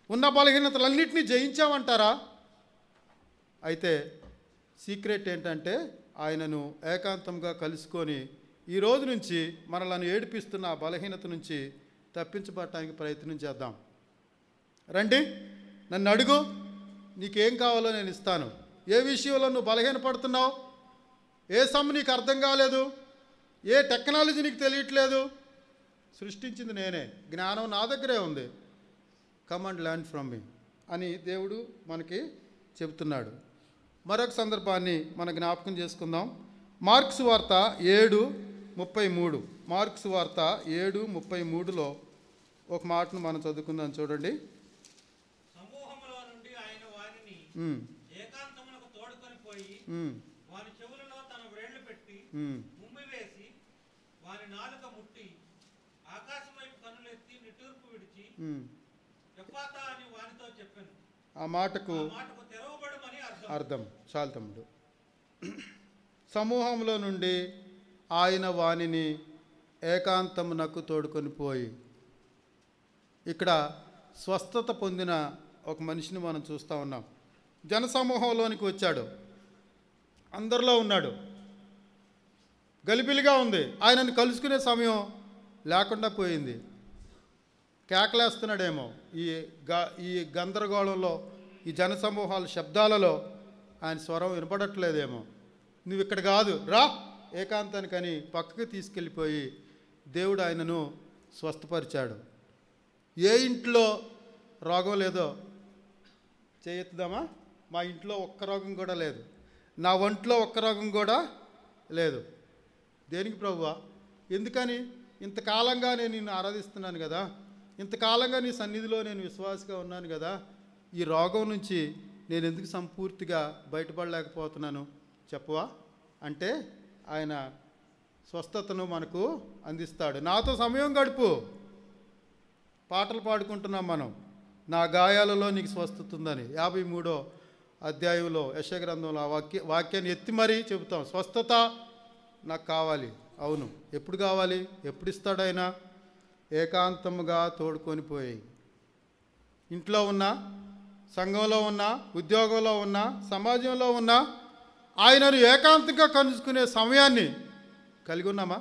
ఉన్న బలహీనతలన్నింటినీ జయించామంటారా? అయితే సీక్రెట్ ఏంటంటే ఆయనను ఏకాంతంగా కలుసుకొని ఈ రోజు నుంచి మనలను ఏడిపిస్తున్న ఆ బలహీనత నుంచి తప్పించబడటానికి ప్రయత్నం చేద్దాం. రండి, నన్ను అడుగు, నీకేం కావాలో నేను ఇస్తాను. ఏ విషయంలో నువ్వు బలహీనపడుతున్నావు? ఏ నీకు అర్థం కాలేదు? ఏ టెక్నాలజీ నీకు తెలియట్లేదు? సృష్టించింది నేనే, జ్ఞానం నా దగ్గరే ఉంది. కమ్ అండ్ లెర్న్ ఫ్రమ్ మీ అని దేవుడు మనకి చెబుతున్నాడు. మరొక సందర్భాన్ని మన జ్ఞాపకం చేసుకుందాం. మార్క్స్ వార్త 7:33. మార్క్స్ వార్త 7:33లో ఒక మాటను మనం చదువుకుందాం, చూడండి. సమూహములో నుండి ఆయన వారిని ఏకాంతమునకు తోడుకొని పోయి వారి చెవులలో తన వ్రేళ్లు పెట్టి ఉమ్మివేసి వారి నాలుక ముట్టి ఆకాశం వైపు కన్నులెత్తి నిట్టూర్పు విడిచి ఎఫ్ఫాతా అని వారితో చెప్పెను. ఆ మాటకు తెరవబడమని అర్థం. అర్థం. చాలు తమ్ముడు. సమూహంలో నుండి ఆయన వానిని ఏకాంతమునకు తోడుకొని పోయి. ఇక్కడ స్వస్థత పొందిన ఒక మనిషిని మనం చూస్తూ ఉన్నాం. జనసమూహంలోనికి వచ్చాడు, అందరిలో ఉన్నాడు, గలిబిలిగా ఉంది. ఆయనను కలుసుకునే సమయం లేకుండా పోయింది. కేకలేస్తున్నాడేమో ఈ గందరగోళంలో, ఈ జనసమూహాల శబ్దాలలో ఆయన స్వరం వినపడట్లేదేమో. నువ్వు ఇక్కడ కాదు, రా ఏకాంతానికని పక్కకి తీసుకెళ్ళిపోయి దేవుడు ఆయనను స్వస్థపరిచాడు. ఏ ఇంట్లో రోగం లేదో చేయెత్తుదామా? మా ఇంట్లో ఒక్క రోగం కూడా లేదు, నా ఒంట్లో ఒక్క రోగం కూడా లేదు. దేనికి ప్రభువా? ఎందుకని? ఇంతకాలంగా నేను నిన్ను ఆరాధిస్తున్నాను కదా, ఇంతకాలంగా నీ సన్నిధిలో నేను విశ్వాసగా ఉన్నాను కదా, ఈ రోగం నుంచి నేను ఎందుకు సంపూర్తిగా బయటపడలేకపోతున్నాను చెప్పవా అంటే ఆయన స్వస్థతను మనకు అందిస్తాడు. నాతో సమయం గడుపు. పాటలు పాడుకుంటున్నాం మనం, నా గాయాలలో నీకు స్వస్థత ఉందని. 53వ అధ్యాయంలో యెషయా గ్రంథంలో ఆ వాక్యాన్ని ఎత్తి మరీ చెబుతాం. స్వస్థత నాకు కావాలి. అవును, ఎప్పుడు కావాలి? ఎప్పుడు ఇస్తాడు ఆయన? ఏకాంతముగా తోడుకొని పోయి. ఇంట్లో ఉన్నా, సంఘంలో ఉన్నా, ఉద్యోగంలో ఉన్నా, సమాజంలో ఉన్నా ఆయనను ఏకాంతంగా కలుసుకునే సమయాన్ని కలిగి ఉన్నామా?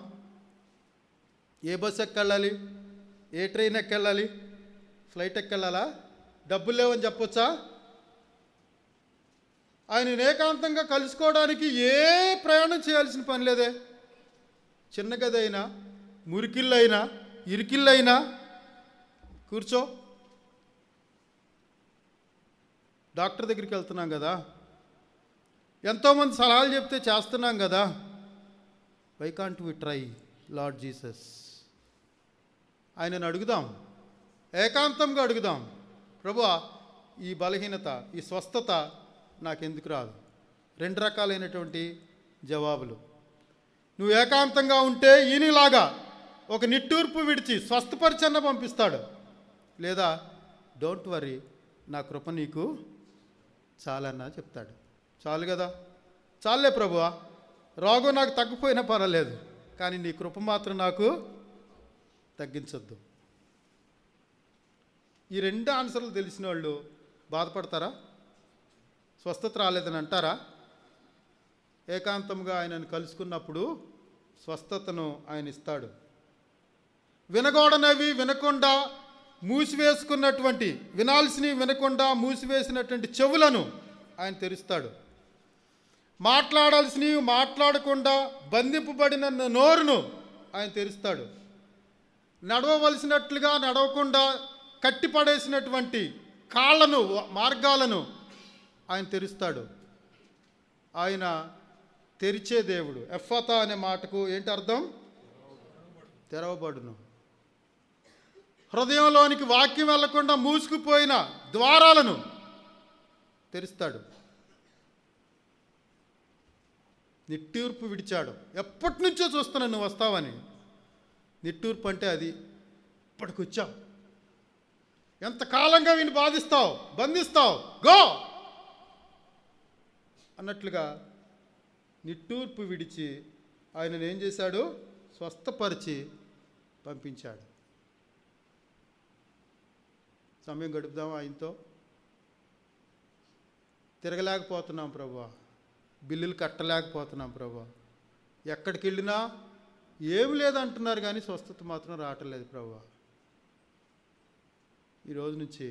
ఏ బస్సు ఎక్కెళ్ళాలి? ఏ ట్రైన్ ఎక్కెళ్ళాలి? ఫ్లైట్ ఎక్కెళ్ళాలా? డబ్బులు లేవని చెప్పొచ్చా? ఆయన ఏకాంతంగా కలుసుకోవడానికి ఏ ప్రయాణం చేయాల్సిన పని లేదే. చిన్న గదైనా, మురికిళ్ళైనా, ఇరికిళ్ళైనా కూర్చో. డాక్టర్ దగ్గరికి వెళ్తున్నాం కదా, ఎంతోమంది సలహాలు చెప్తే చేస్తున్నాం కదా. Why can't we try Lord Jesus? ఆయనను అడుగుదాం, ఏకాంతంగా అడుగుదాం. ప్రభువా, ఈ బలహీనత, ఈ స్వస్థత నాకెందుకు రాదు? 2 రకాలైనటువంటి జవాబులు. నువ్వు ఏకాంతంగా ఉంటే ఈయనలాగా ఒక నిట్టూర్పు విడిచి స్వస్థపరిచన్న పంపిస్తాడు. లేదా డోంట్ వరీ, నా కృప నీకు చాలన్నా చెప్తాడు. చాలు కదా, చాలే ప్రభువా, రోగం నాకు తగ్గిపోయినా పర్వాలేదు, కానీ నీ కృప మాత్రం నాకు తగ్గించొద్దు. ఈ 2 ఆన్సర్లు తెలిసిన వాళ్ళు బాధపడతారా? స్వస్థత రాలేదని అంటారా? ఏకాంతంగా ఆయనను కలుసుకున్నప్పుడు స్వస్థతను ఆయన ఇస్తాడు. వినకూడనవి వినకుండా మూసివేసుకున్నటువంటి, వినాల్సినవి వినకుండా మూసివేసినటువంటి చెవులను ఆయన తెరుస్తాడు. మాట్లాడాల్సినవి మాట్లాడకుండా బంధింపబడిన నోరును ఆయన తెరుస్తాడు. నడవవలసినట్లుగా నడవకుండా కట్టిపడేసినటువంటి కాళ్ళను, మార్గాలను ఆయన తెరుస్తాడు. ఆయన తెరిచే దేవుడు. ఎఫ్ఫతా అనే మాటకు ఏంటి అర్థం? తెరవబడును. హృదయంలోనికి వాక్యం వెళ్లకుండా మూసుకుపోయిన ద్వారాలను తెరుస్తాడు. నిట్టూర్పు విడిచాడు. ఎప్పటి నుంచో చూస్తున్నాను నువ్వు వస్తావని. నిట్టూర్పు అంటే అది. ఇప్పటికొచ్చావు, ఎంతకాలంగా వీని బాధిస్తావు, బంధిస్తావు, గో అన్నట్లుగా నిట్టూర్పు విడిచి ఆయనను ఏం చేశాడు? స్వస్థపరిచి పంపించాడు. సమయం గడుపుదాం ఆయనతో. తిరగలేకపోతున్నాం ప్రభువా, బిల్లులు కట్టలేకపోతున్నాం ప్రభువా, ఎక్కడికి వెళ్ళినా ఏమి లేదంటున్నారు కానీ స్వస్థత మాత్రం రావట్లేదు ప్రభువా. ఈరోజు నుంచి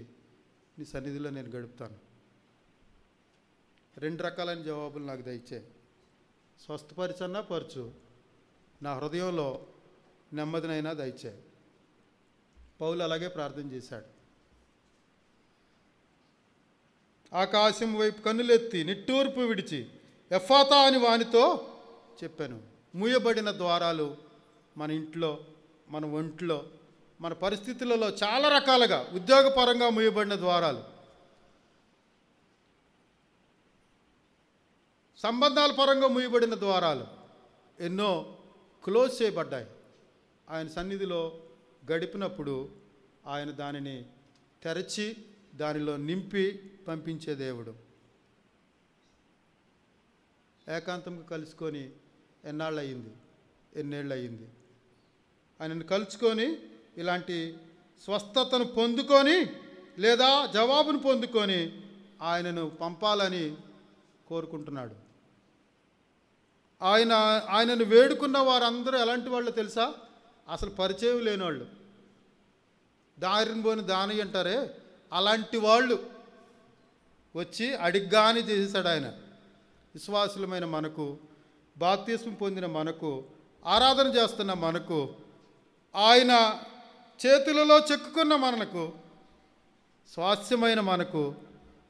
నీ సన్నిధిలో నేను గడుపుతాను. 2 రకాలైన జవాబులు నాకు దయచే. స్వస్థపరిచన్నా పరచు, నా హృదయంలో నెమ్మదినైనా దయచే. పౌలు అలాగే ప్రార్థన చేశాడు. ఆకాశం వైపు కన్నులెత్తి నిట్టూర్పు విడిచి ఎఫ్ఫతా అని వానితో చెప్పాను. మూయబడిన ద్వారాలు మన ఇంట్లో, మన ఒంట్లో, మన పరిస్థితులలో చాలా రకాలుగా, ఉద్యోగపరంగా మూయబడిన ద్వారాలు, సంబంధాల పరంగా మూయబడిన ద్వారాలు ఎన్నో క్లోజ్ చేయబడ్డాయి. ఆయన సన్నిధిలో గడిపినప్పుడు ఆయన దానిని తెరచి దానిలో నింపి పంపించే దేవుడు. ఏకాంతంగా కలుసుకొని ఎన్నేళ్ళు అయ్యింది ఆయనను కలుసుకొని ఇలాంటి స్వస్థతను పొందుకొని లేదా జవాబును పొందుకొని ఆయనను పంపాలని కోరుకుంటున్నాడు. ఆయనను వేడుకున్న వారందరూ ఎలాంటి వాళ్ళు తెలుసా? అసలు పరిచయం లేని వాళ్ళు, దారిని పోని దాని అంటారే అలాంటి వాళ్ళు వచ్చి అడిగ్గాని చేసేసాడు ఆయన. విశ్వాసులమైన మనకు, బాప్తిస్మం పొందిన మనకు, ఆరాధన చేస్తున్న మనకు, ఆయన చేతులలో చెక్కుకున్న మనకు, స్వాస్థ్యమైన మనకు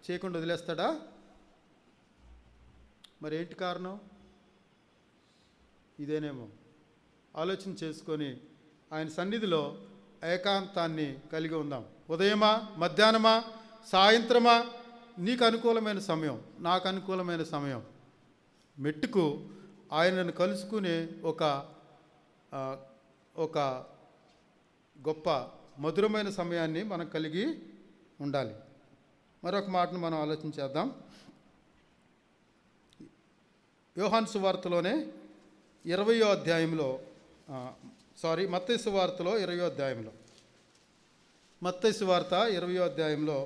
చేయకుండా వదిలేస్తాడా? మరేంటి కారణం? ఇదేనేమో. ఆలోచన చేసుకొని ఆయన సన్నిధిలో ఏకాంతాన్ని కలిగి ఉందాం. ఉదయమా, మధ్యాహ్నమా, సాయంత్రమా, నీకు అనుకూలమైన సమయం, నాకు అనుకూలమైన సమయం, మెట్టుకు ఆయనను కలుసుకునే ఒక గొప్ప మధురమైన సమయాన్ని మనం కలిగి ఉండాలి. మరొక మాటను మనం ఆలోచించేద్దాం. యోహాను సువార్తలోనే 20వ అధ్యాయంలో మత్తయి సువార్తలో 20వ అధ్యాయంలో మత్తయి సువార్త 20వ అధ్యాయంలో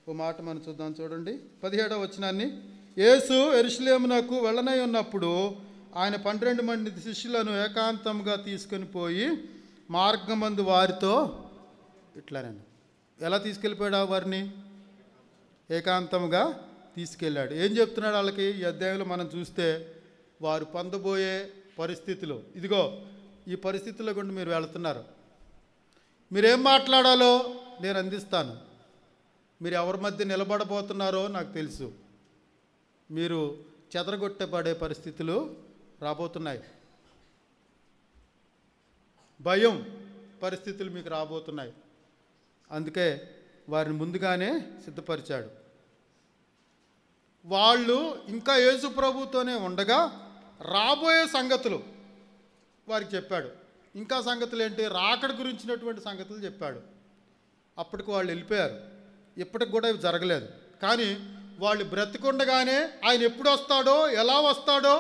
ఓ మాట మనం చూద్దాం. చూడండి 17వ వచనాన్ని. యేసు యెరూషలేమునకు వెళ్ళనై ఉన్నప్పుడు ఆయన 12 మంది శిష్యులను ఏకాంతంగా తీసుకొని పోయి మార్గమందు వారితో ఇట్లానే ఎలా తీసుకెళ్ళిపోయాడు? వారిని ఏకాంతంగా తీసుకెళ్ళాడు. ఏం చెప్తున్నాడు వాళ్ళకి? ఈ అధ్యాయంలో మనం చూస్తే వారు పొందబోయే పరిస్థితులు, ఇదిగో ఈ పరిస్థితుల్లో గుండా మీరు వెళుతున్నారు, మీరేం మాట్లాడాలో నేను అందిస్తాను, మీరు ఎవరి మధ్య నిలబడబోతున్నారో నాకు తెలుసు, మీరు చెదరగొట్టబడే పరిస్థితులు రాబోతున్నాయి, భయం పరిస్థితులు మీకు రాబోతున్నాయి. అందుకే వారిని ముందుగానే సిద్ధపరిచాడు. వాళ్ళు ఇంకా యేసు ప్రభుతోనే ఉండగా రాబోయే సంగతులు వారికి చెప్పాడు. ఇంకా సంగతులు ఏంటి? రాకడ గురించినటువంటి సంగతులు చెప్పాడు. అప్పటికి వాళ్ళు వెళ్ళిపోయారు. ఇప్పటికి కూడా ఇవి జరగలేదు. కానీ వాళ్ళు బ్రతికుండగానే ఆయన ఎప్పుడు వస్తాడో, ఎలా వస్తాడో,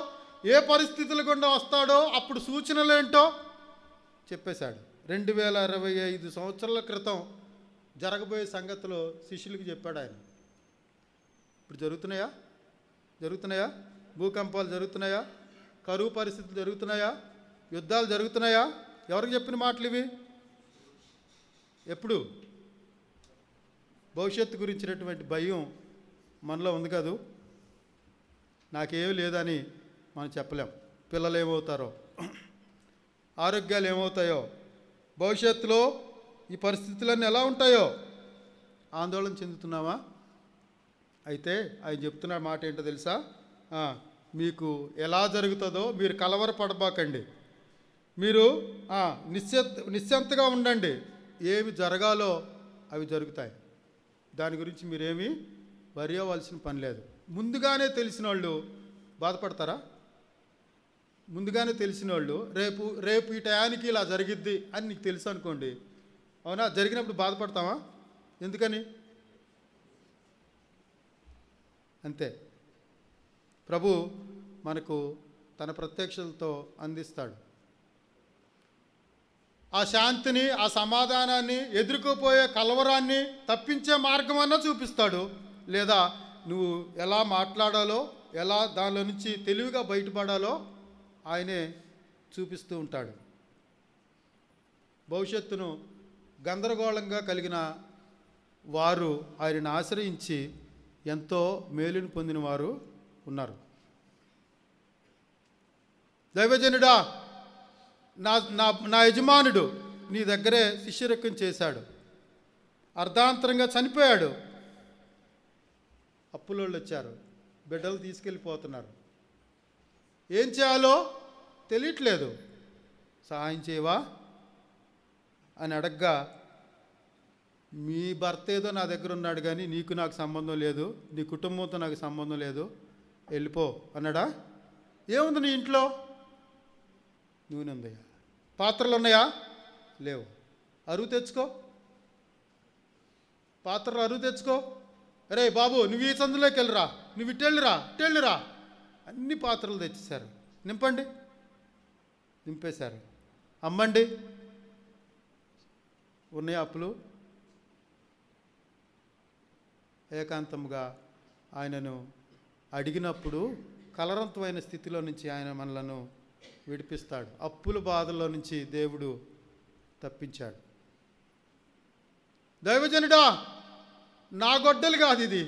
ఏ పరిస్థితుల గుండా వస్తాడో, అప్పుడు సూచనలు ఏంటో చెప్పేశాడు. 2025 సంవత్సరాల క్రితం జరగబోయే సంగతులు శిష్యులకు చెప్పాడు ఆయన. ఇప్పుడు జరుగుతున్నాయా? భూకంపాలు జరుగుతున్నాయా? కరువు పరిస్థితులు జరుగుతున్నాయా? యుద్ధాలు జరుగుతున్నాయా? ఎవరికి చెప్పిన మాటలు ఇవి? ఎప్పుడు? భవిష్యత్తు గురించినటువంటి భయం మనలో ఉంది కదూ. నాకేమీ లేదని మనం చెప్పలేం. పిల్లలు ఏమవుతారో, ఆరోగ్యాలు ఏమవుతాయో, భవిష్యత్తులో ఈ పరిస్థితులన్నీ ఎలా ఉంటాయో ఆందోళన చెందుతున్నావా? అయితే ఆయన చెప్తున్న మాట ఏంటో తెలుసా? మీకు ఎలా జరుగుతుందో మీరు కలవరపడబాకండి, మీరు నిశ్చింతగా ఉండండి, ఏమి జరగాలో అవి జరుగుతాయి, దాని గురించి మీరేమీ వరి అవ్వాల్సిన పని లేదు. ముందుగానే తెలిసిన వాళ్ళు బాధపడతారా? ముందుగానే తెలిసిన వాళ్ళు రేపు ఈ టయానికి ఇలా జరిగిద్ది అని నీకు తెలుసు అనుకోండి, అవునా? జరిగినప్పుడు బాధపడతావా? ఎందుకని? అంతే. ప్రభు మనకు తన ప్రత్యక్షతతో అందిస్తాడు. ఆ శాంతిని, ఆ సమాధానాన్ని, ఎదుర్కోపోయే కలవరాన్ని తప్పించే మార్గమన్నా చూపిస్తాడు. లేదా నువ్వు ఎలా మాట్లాడాలో, ఎలా దానిలో నుంచి తెలివిగా బయటపడాలో ఆయనే చూపిస్తూ ఉంటాడు. భవిష్యత్తును గందరగోళంగా కలిగిన వారు ఆయనను ఆశ్రయించి ఎంతో మేలుని పొందిన వారు ఉన్నారు. దైవజనుడా, నా యజమానుడు నీ దగ్గరే శిష్యరకం చేశాడు, అర్ధాంతరంగా చనిపోయాడు, అప్పులోళ్ళు వచ్చారు, బిడ్డలు తీసుకెళ్ళిపోతున్నారు, ఏం చేయాలో తెలియట్లేదు, సహాయం చేయవా అని అడగ్గా, మీ భర్త ఏదో నా దగ్గర ఉన్నాడు కానీ నీకు నాకు సంబంధం లేదు, నీ కుటుంబంతో నాకు సంబంధం లేదు, వెళ్ళిపో అన్నాడా? ఏముంది నీ ఇంట్లో? నూనె ఉందయ్యా, పాత్రలు ఉన్నాయా? లేవు, అరువు తెచ్చుకో. పాత్రలు అరువు తెచ్చుకో. అరే బాబు, నువ్వు ఈ సందులోకి వెళ్ళిరా, నువ్వు ఇటెళ్ళురా అన్ని పాత్రలు తెచ్చేశారు. నింపండి, నింపేశారు. అమ్మండి, ఉన్నాయి అప్పులు. ఏకాంతముగా ఆయనను అడిగినప్పుడు కలరంతమైన స్థితిలో నుంచి ఆయన మనలను విడిపిస్తాడు. అప్పుల బాధల్లో నుంచి దేవుడు తప్పించాడు. దైవజనుడా, నా గొడ్డలు కాదు ఇది,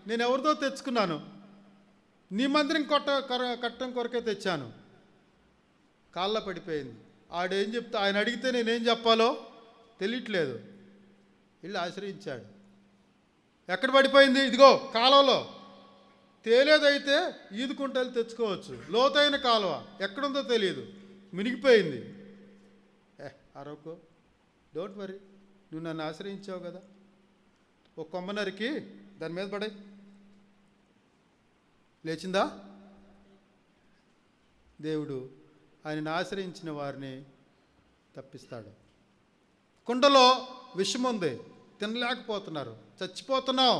నేను ఎవరితో తెచ్చుకున్నాను, నీ మందిరం కట్టడం కొరకే తెచ్చాను. కాళ్ళ పడిపోయింది. ఆడేం చెప్తా, ఆయన అడిగితే నేనేం చెప్పాలో తెలియట్లేదు. వీళ్ళు ఆశ్రయించాడు. ఎక్కడ పడిపోయింది? ఇదిగో కాలువలో. తేలేదైతే ఈదుకుంటూ తెచ్చుకోవచ్చు. లోతైన కాలువ ఎక్కడుందో తెలియదు, మునిగిపోయింది. అరవకు, డోంట్ వరీ, నువ్వు నన్ను ఆశ్రయించావు కదా, ఒక కొమ్మ నరికి దాని మీద పడే. లేచిందా? దేవుడు ఆయనను ఆశ్రయించిన వారిని తప్పిస్తాడు. కుండలో విషం ఉంది, తినలేకపోతున్నారు, చచ్చిపోతున్నాం,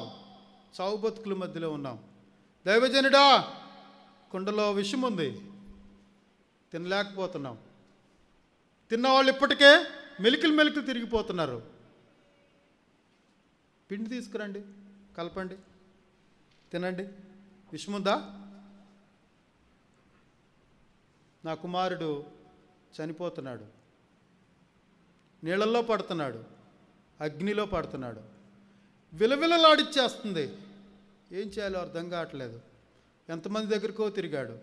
చావు బతుకుల మధ్యలో ఉన్నాం. దైవజనుడా, కుండలో విషం ఉంది, తినలేకపోతున్నాం. తిన్నవాళ్ళు ఇప్పటికే మెలికలు తిరిగిపోతున్నారు. పిండి తీసుకురండి, కలపండి, తినండి. విషముందా? నా కుమారుడు చనిపోతున్నాడు, నీళ్ళల్లో పడుతున్నాడు, అగ్నిలో పడుతున్నాడు, విలవిలలాడిచ్చేస్తుంది. ఏం చేయాలో అర్థం కావట్లేదు. ఎంతమంది దగ్గరకో తిరిగాడు.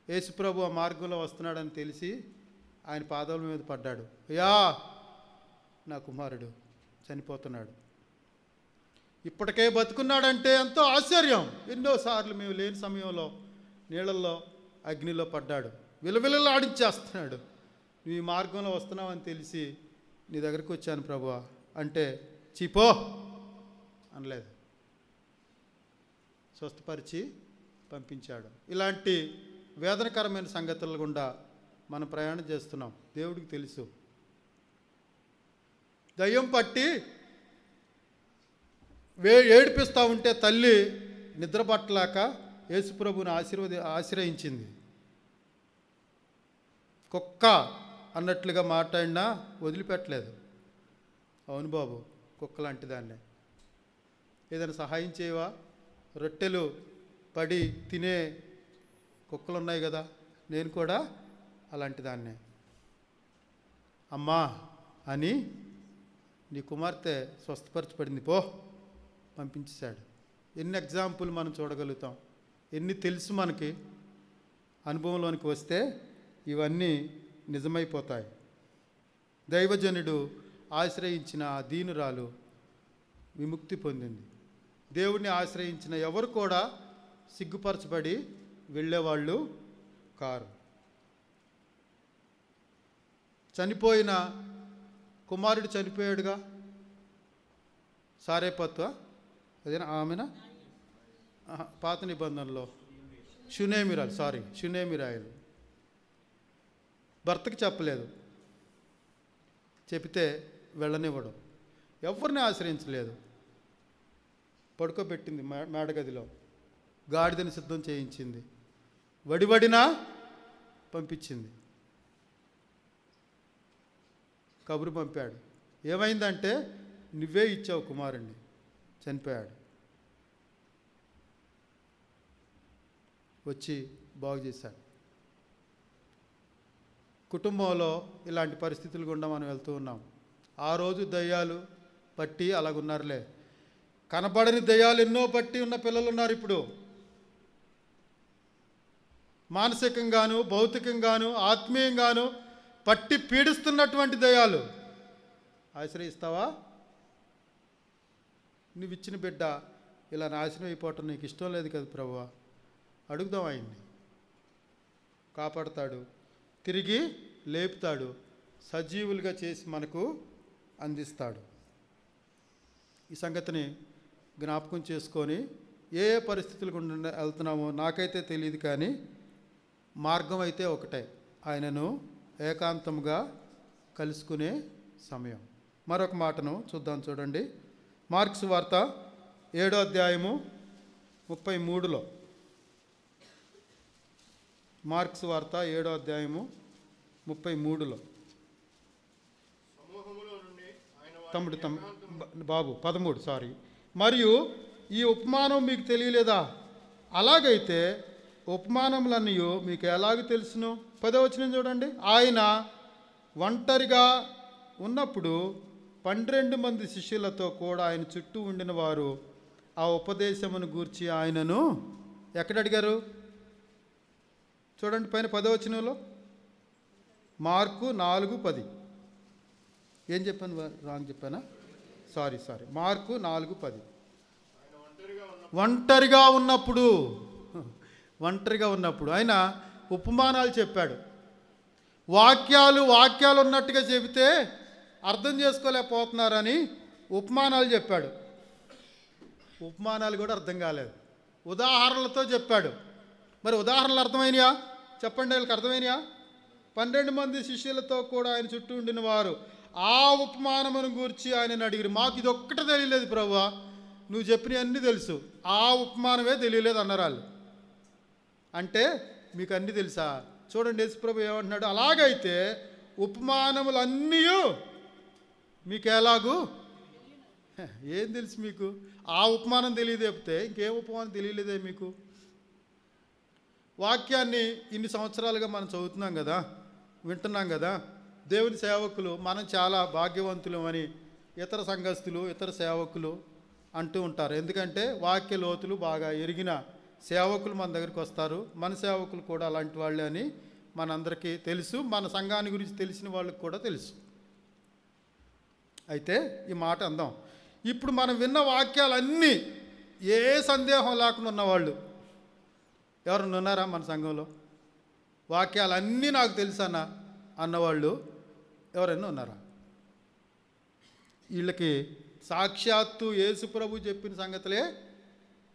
యేసుప్రభు ఆ మార్గంలో వస్తున్నాడని తెలిసి ఆయన పాదాల మీద పడ్డాడు. అయ్యా, నా కుమారుడు చనిపోతున్నాడు. ఇప్పటికే బతుకున్నాడంటే ఎంతో ఆశ్చర్యం. ఎన్నోసార్లు మేము లేని సమయంలో నీళ్ళల్లో అగ్నిలో పడ్డాడు, విలవిలలాడించేస్తున్నాడు. నువ్వు ఈ మార్గంలో వస్తున్నావని తెలిసి నీ దగ్గరికి వచ్చాను ప్రభువా అంటే చీపో అనలేదు, స్వస్థపరిచి పంపించాడు. ఇలాంటి వేదనకరమైన సంగతుల గుండా మనం ప్రయాణం చేస్తున్నాం. దేవుడికి తెలుసు. దయ్యం పట్టి ఏడిపిస్తూ ఉంటే తల్లి నిద్రపట్టలేక యేసుప్రభుని ఆశ్రయించింది. కుక్క అన్నట్లుగా మాట్లాడినా వదిలిపెట్టలేదు. అవును బాబు, కుక్క లాంటి దాన్నే. ఏదైనా సహాయం చేయవా? రొట్టెలు పడి తినే కుక్కలు ఉన్నాయి కదా, నేను కూడా అలాంటి దాన్నే. అమ్మా అని నీ కుమార్తె స్వస్థపరచబడింది, పో, పంపించేశాడు. ఎన్ని ఎగ్జాంపుల్ మనం చూడగలుగుతాం, ఎన్ని తెలుసు మనకి. అనుభవంలోనికి వస్తే ఇవన్నీ నిజమైపోతాయి. దైవజనుడు ఆశ్రయించిన ఆ దీనురాలు విముక్తి పొందింది. దేవుడిని ఆశ్రయించిన ఎవరు కూడా సిగ్గుపరచబడి వెళ్ళేవాళ్ళు కారు. చనిపోయిన కుమారుడు చనిపోయాడుగా, సారేపత్వ అదేనా ఆమెనా? పాత నిబంధనలో షునేమిరాయలు భర్తకి చెప్పలేదు, చెబితే వెళ్ళనివ్వడం, ఎవరిని ఆశ్రయించలేదు. పడుకోబెట్టింది మేడగదిలో, గాడిదని సిద్ధం చేయించింది, వడివడినా పంపించింది. కబురు పంపాడు. ఏమైందంటే, నువ్వే ఇచ్చావు కుమారుణ్ణి, చనిపోయాడు. వచ్చి బాగు చేశాడు. కుటుంబంలో ఇలాంటి పరిస్థితులు గుండా మనం వెళ్తూ ఉన్నాం. ఆ రోజు దయ్యాలు పట్టి అలాగున్నారులే, కనబడని దయ్యాలు ఎన్నో పట్టి ఉన్న పిల్లలు ఉన్నారు ఇప్పుడు. మానసికంగాను, భౌతికంగాను, ఆత్మీయంగాను పట్టి పీడిస్తున్నటువంటి దయ్యాలు. ఆశ్రయిస్తావా? నువ్వు ఇచ్చిన బిడ్డ ఇలా నాశనం అయిపోవటం నీకు ఇష్టం లేదు కదా ప్రభువా, అడుగుదాం ఆయన్ని. కాపాడుతాడు, తిరిగి లేపుతాడు, సజీవులుగా చేసి మనకు అందిస్తాడు. ఈ సంగతిని జ్ఞాపకం చేసుకొని ఏ ఏ పరిస్థితులు గుండా వెళ్తున్నామో నాకైతే తెలియదు, కానీ మార్గం అయితే ఒకటే, ఆయనను ఏకాంతంగా కలుసుకునే సమయం. మరొక మాటను చూద్దాం, చూడండి. మార్క్స్ వార్త 7వ అధ్యాయము 33లో. మార్క్స్ వార్త 7వ అధ్యాయము 33లో. సమూహములో నుండి ఆయన తమ్ముడు బాబు 13 సారీ. మరియు ఈ ఉపమానం మీకు తెలియలేదా? అలాగైతే ఉపమానములన్నీ మీకు ఎలాగ తెలుసును? 10వ వచనం చూడండి. ఆయన ఒంటరిగా ఉన్నప్పుడు 12 మంది శిష్యులతో కూడా ఆయన చుట్టూ ఉండిన వారు ఆ ఉపదేశమును గూర్చి ఆయనను ఎక్కడ అడిగారు? చూడండి పైన 10వ వచనంలో. మార్కు 4:10. ఏం చెప్పాను? రాంగ్ చెప్పానా? Sorry mark 4:10. ఒంటరిగా ఉన్నప్పుడు ఆయన ఉపమానాలు చెప్పాడు. వాక్యాలు ఉన్నట్టుగా చెబితే అర్థం చేసుకోలేకపోతున్నారని ఉపమానాలు చెప్పాడు. ఉపమానాలు కూడా అర్థం కాలేదు, ఉదాహరణలతో చెప్పాడు. మరి ఉదాహరణలు అర్థమైనయా? చెప్పండి, వీళ్ళకి అర్థమైనయా? 12 మంది శిష్యులతో కూడా ఆయన చుట్టూ ఉండిన వారు ఆ ఉపమానమును గూర్చి ఆయనను అడిగిరు. మాకు ఇది ఒక్కటే తెలియలేదు ప్రభువా, నువ్వు చెప్పినవన్నీ తెలుసు, ఆ ఉపమానమే తెలియలేదు అన్నారు వాళ్ళు. అంటే మీకు అన్నీ తెలుసా? చూడండి యేసుప్రభు ఏమంటున్నాడు, అలాగైతే ఉపమానములన్నీ మీకు ఎలాగూ ఏం తెలుసు మీకు? ఆ ఉపమానం తెలియదేపితే ఇంకేం ఉపమానం తెలియలేదే మీకు? వాక్యాన్ని ఇన్ని సంవత్సరాలుగా మనం చదువుతున్నాం కదా, వింటున్నాం కదా. దేవుని సేవకులు మనం చాలా భాగ్యవంతులు అని ఇతర సంఘస్థులు, ఇతర సేవకులు అంటూ ఉంటారు. ఎందుకంటే వాక్య లోతులు బాగా ఎరిగిన సేవకులు మన దగ్గరికి వస్తారు. మన సేవకులు కూడా అలాంటి వాళ్ళే అని మనందరికీ తెలుసు, మన సంఘాన్ని గురించి తెలిసిన వాళ్ళకి కూడా తెలుసు. అయితే ఈ మాట అందాం. ఇప్పుడు మనం విన్న వాక్యాలన్నీ ఏ సందేహం లేకుండా ఉన్నవాళ్ళు ఎవరన్నా ఉన్నారా మన సంఘంలో? వాక్యాలన్నీ నాకు తెలుసన్నా అన్నవాళ్ళు ఎవరైనా ఉన్నారా? వీళ్ళకి సాక్షాత్తు యేసుప్రభు చెప్పిన సంగతులే,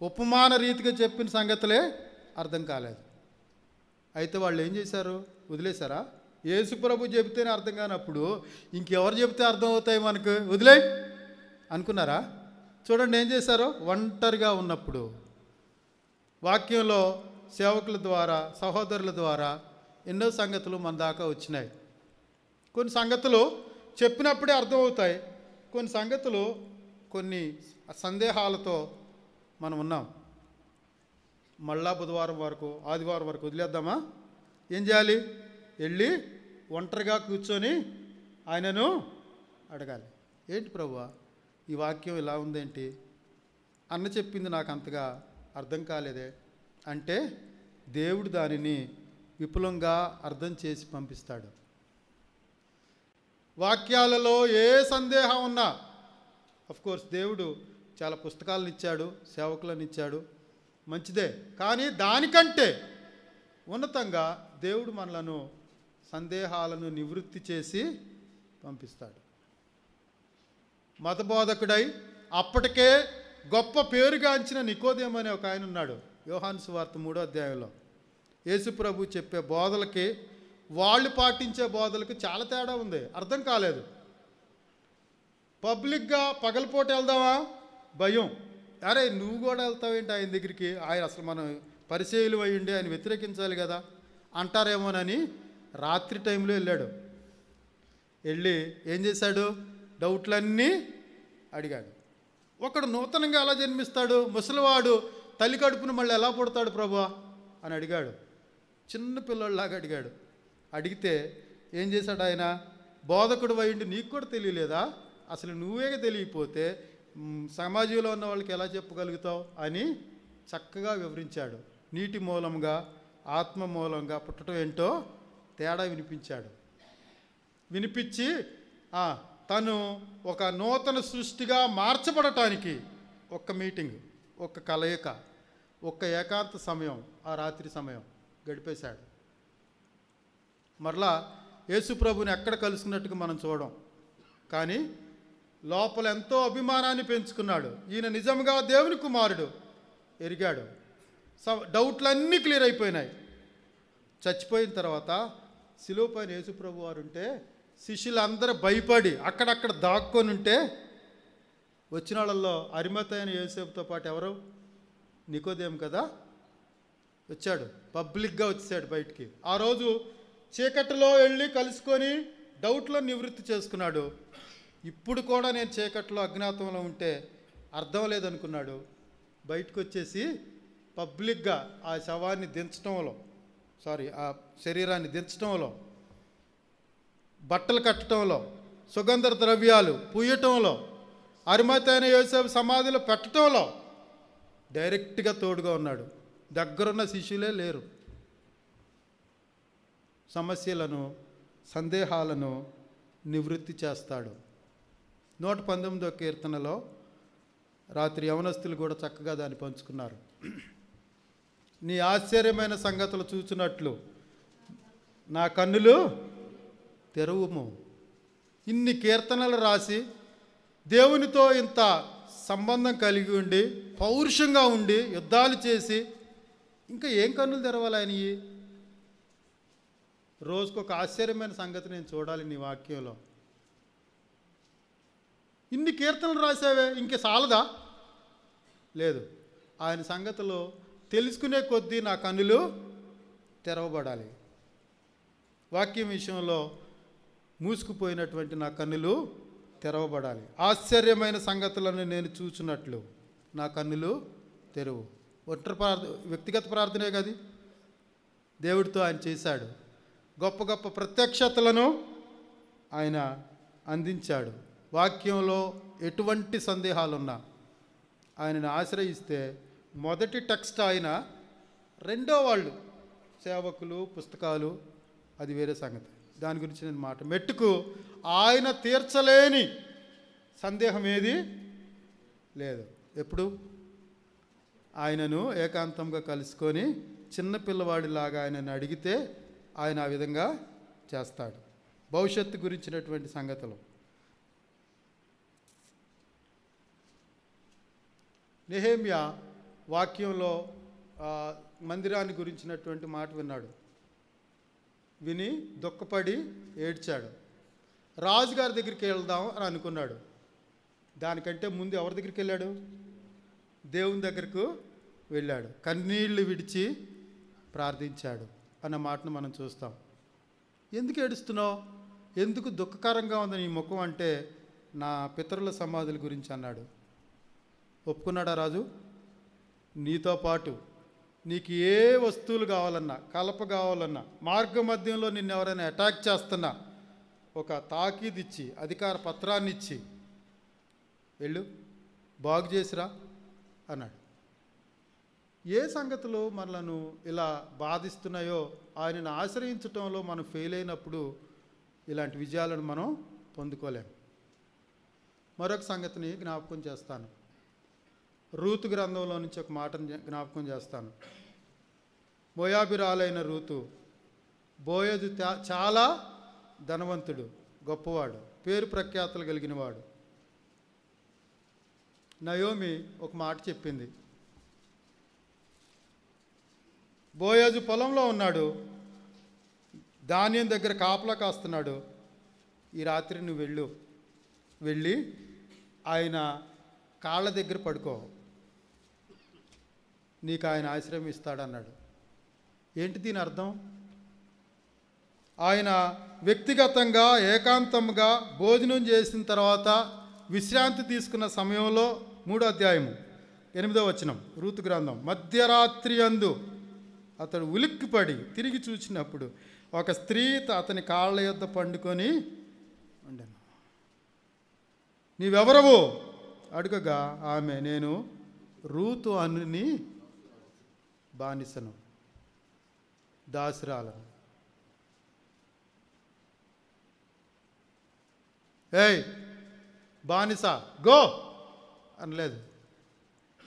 ఉపమాన రీతిగా చెప్పిన సంగతులే అర్థం కాలేదు. అయితే వాళ్ళు ఏం చేశారు? వదిలేశారా? యేసుప్రభు చెబితేనే అర్థం కానప్పుడు ఇంకెవరు చెబితే అర్థం అవుతాయి మనకు, వదిలే అనుకున్నారా? చూడండి ఏం చేశారో. ఒంటరిగా ఉన్నప్పుడు వాక్యంలో సేవకుల ద్వారా, సహోదరుల ద్వారా ఎన్నో సంగతులు మన దాకా వచ్చినాయి. కొన్ని సంగతులు చెప్పినప్పుడే అర్థమవుతాయి, కొన్ని సంగతులు కొన్ని సందేహాలతో మనం ఉన్నాం. మళ్ళా బుధవారం వరకు, ఆదివారం వరకు వదిలేద్దామా? ఏం చేయాలి? వెళ్ళి ఒంటరిగా కూర్చొని ఆయనను అడగాలి. ఏంటి ప్రభువా ఈ వాక్యం ఇలా ఉందేంటి? అన్న చెప్పింది నాకు అంతగా అర్థం కాలేదే అంటే దేవుడు దానిని విపులంగా అర్థం చేసి పంపిస్తాడు. వాక్యాలలో ఏ సందేహం ఉన్నా, కోర్స్ దేవుడు చాలా పుస్తకాలను ఇచ్చాడు, సేవకులను ఇచ్చాడు, మంచిదే. కానీ దానికంటే ఉన్నతంగా దేవుడు మనలను సందేహాలను నివృత్తి చేసి పంపిస్తాడు. మతబోధకుడై అప్పటికే గొప్ప పేరుగాంచిన నికోదేము అనే ఒక ఆయన ఉన్నాడు. యోహాను సువార్త 3వ అధ్యాయంలో యేసుప్రభు చెప్పే బోధలకి వాళ్ళు పాటించే బోధలకు చాలా తేడా ఉంది. అర్థం కాలేదు. పబ్లిక్గా పగలపూట వెళ్దామా? భయం. అరే నువ్వు కూడా వెళ్తావేంటి ఆయన దగ్గరికి? ఆయన అసలు మనం పరిచయులు అయ్యుండి ఆయన వ్యతిరేకించాలి కదా అంటారేమోనని రాత్రి టైంలో వెళ్ళాడు. వెళ్ళి ఏం చేశాడు? డౌట్లన్నీ అడిగాడు. ఒకడు నూతనంగా ఎలా జన్మిస్తాడు? ముసలివాడు తల్లి కడుపును మళ్ళీ ఎలా పుడతాడు ప్రభువా అని అడిగాడు. చిన్న పిల్లల్లాగా అడిగాడు. అడిగితే ఏం చేశాడు ఆయన? బోధకుడు అయ్యుండి నీకు కూడా తెలియలేదా? అసలు నువ్వే తెలియకపోతే సమాజంలో ఉన్న వాళ్ళకి ఎలా చెప్పగలుగుతావు అని చక్కగా వివరించాడు. నీటి మూలంగా, ఆత్మ మూలంగా పుట్టడం ఏంటో తేడా వినిపించాడు. వినిపించి తను ఒక నూతన సృష్టిగా మార్చబడటానికి ఒక్క మీటింగ్, ఒక్క కలయిక, ఒక్క ఏకాంత సమయం, ఆ రాత్రి సమయం గడిపేశాడు. మరలా యేసుప్రభుని ఎక్కడ కలుసుకున్నట్టుగా మనం చూడం, కానీ లోపల ఎంతో అభిమానాన్ని పెంచుకున్నాడు. ఈయన నిజంగా దేవుని కుమారుడు ఎరిగాడు. డౌట్లన్నీ క్లియర్ అయిపోయినాయి. చచ్చిపోయిన తర్వాత శిలువ పైన యేసుప్రభు వారు ఉంటే శిష్యులందరూ భయపడి అక్కడక్కడ దాక్కొని ఉంటే వచ్చిన వాళ్ళల్లో అరిమతైన యోసేపుతో పాటు ఎవరు? నికోదేము కదా వచ్చాడు. పబ్లిక్గా వచ్చాడు బయటికి. ఆ రోజు చీకటిలో వెళ్ళి కలుసుకొని డౌట్లో నివృత్తి చేసుకున్నాడు. ఇప్పుడు కూడా నేను చీకట్లో అజ్ఞాతంలో ఉంటే అర్థం లేదనుకున్నాడు. బయటకు వచ్చేసి పబ్లిక్గా ఆ శవాన్ని దించడంలో, ఆ శరీరాన్ని దించడంలో, బట్టలు కట్టడంలో, సుగంధ ద్రవ్యాలు పూయటంలో, అరిమతైన యోసేపు సమాధిలో పెట్టడంలో డైరెక్ట్గా తోడుగా ఉన్నాడు. దగ్గరున్న శిష్యులే లేరు. సమస్యలను, సందేహాలను నివృత్తి చేస్తాడు. 119వ కీర్తనలో రాత్రి యవనస్తులు కూడా చక్కగా దాన్ని పంచుకున్నారు. నీ ఆశ్చర్యమైన సంగతులు చూచినట్లు నా కన్నులు తెరువుము. ఇన్ని కీర్తనలు రాసి దేవునితో ఇంత సంబంధం కలిగి ఉండి పౌరుషంగా ఉండి యుద్ధాలు చేసి ఇంకా ఏం కన్నులు తెరవాలి ఆయనవి? రోజుకొక ఆశ్చర్యమైన సంగతి నేను చూడాలి నీ వాక్యంలో. ఇన్ని కీర్తనలు రాసావే, ఇంక చాలదా? లేదు, ఆయన సంగతులు తెలుసుకునే కొద్దీ నా కన్నులు తెరవబడాలి. వాక్యం విషయంలో మూసుకుపోయినటువంటి నా కన్నులు తెరవబడాలి. ఆశ్చర్యమైన సంగతులను నేను చూచున్నట్లు నా కన్నులు తెరువు. వ్యక్తిగత ప్రార్థనే కదా దేవుడితో ఆయన చేశాడు. గొప్ప గొప్ప ప్రత్యక్షతలను ఆయన అందించాడు. వాక్యంలో ఎటువంటి సందేహాలున్నా ఆయనను ఆశ్రయిస్తే మొదటి టెక్స్ట్ ఆయన, రెండో వాళ్ళు సేవకులు, పుస్తకాలు, అది వేరే సంగతి. దాని గురించి నేను మాట మెట్టుకు ఆయన తీర్చలేని సందేహం ఏది లేదు. ఎప్పుడు ఆయనను ఏకాంతంగా కలుసుకొని చిన్నపిల్లవాడిలాగా ఆయనను అడిగితే ఆయన ఆ విధంగా చేస్తాడు. భవిష్యత్తు గురించినటువంటి సంగతులు. నెహెమ్యా వాక్యంలో మందిరాన్ని గురించినటువంటి మాట విన్నాడు. విని దుఃఖపడి ఏడ్చాడు. రాజుగారి దగ్గరికి వెళ్దాం అని అనుకున్నాడు. దానికంటే ముందు ఎవరి దగ్గరికి వెళ్ళాడు? దేవుని దగ్గరకు వెళ్ళాడు. కన్నీళ్లు విడిచి ప్రార్థించాడు అన్న మాటను మనం చూస్తాం. ఎందుకు ఏడుస్తున్నావు, ఎందుకు దుఃఖకరంగా ఉంది నీ ముఖం అంటే, నా పితరుల సమాధుల గురించి అన్నాడు. ఒప్పుకున్నాడా రాజు? నీతో పాటు నీకు ఏ వస్తువులు కావాలన్నా, కలప కావాలన్నా, మార్గ మధ్యంలో నిన్ను ఎవరైనా అటాక్ చేస్తున్నా ఒక తాకీదిచ్చి, అధికార పత్రాన్ని ఇచ్చి వెళ్ళు బాగు చేసిరా అన్నాడు. ఏ సంగతులు మనలను ఇలా బాధిస్తున్నాయో ఆయనను ఆశ్రయించటంలో మనం ఫెయిల్ అయినప్పుడు ఇలాంటి విజయాలను మనం పొందుకోలేం. మరొక సంగతిని జ్ఞాపకం చేస్తాను. రూతు గ్రంథంలో నుంచి ఒక మాటను జ్ఞాపకం చేస్తాను. మోయాబిరాలైన రూతు, బోయజు చాలా ధనవంతుడు, గొప్పవాడు, పేరు ప్రఖ్యాతులు కలిగినవాడు. నయోమి ఒక మాట చెప్పింది. బోయజు పొలంలో ఉన్నాడు, ధాన్యం దగ్గర కాపలా కాస్తున్నాడు. ఈ రాత్రి నువ్వు వెళ్ళి ఆయన కాళ్ళ దగ్గర పడుకో, నీకు ఆయన ఆశ్రయం ఇస్తాడన్నాడు. ఏంటి దీని అర్థం? ఆయన వ్యక్తిగతంగా ఏకాంతంగా భోజనం చేసిన తర్వాత విశ్రాంతి తీసుకున్న సమయంలో 3వ అధ్యాయము 8వ వచనం రూతు గ్రంథం, మధ్యరాత్రి అందు అతడు ఉలిక్కిపడి తిరిగి చూసినప్పుడు ఒక స్త్రీ అతని కాళ్ళ యొద్ద పండుకొని ఉండెను. నీవెవరవు అడుగగా ఆమె, నేను రూతు అనుని బానిసను, దాసురాలను. ఏయ్ బానిస గో అనలేదు.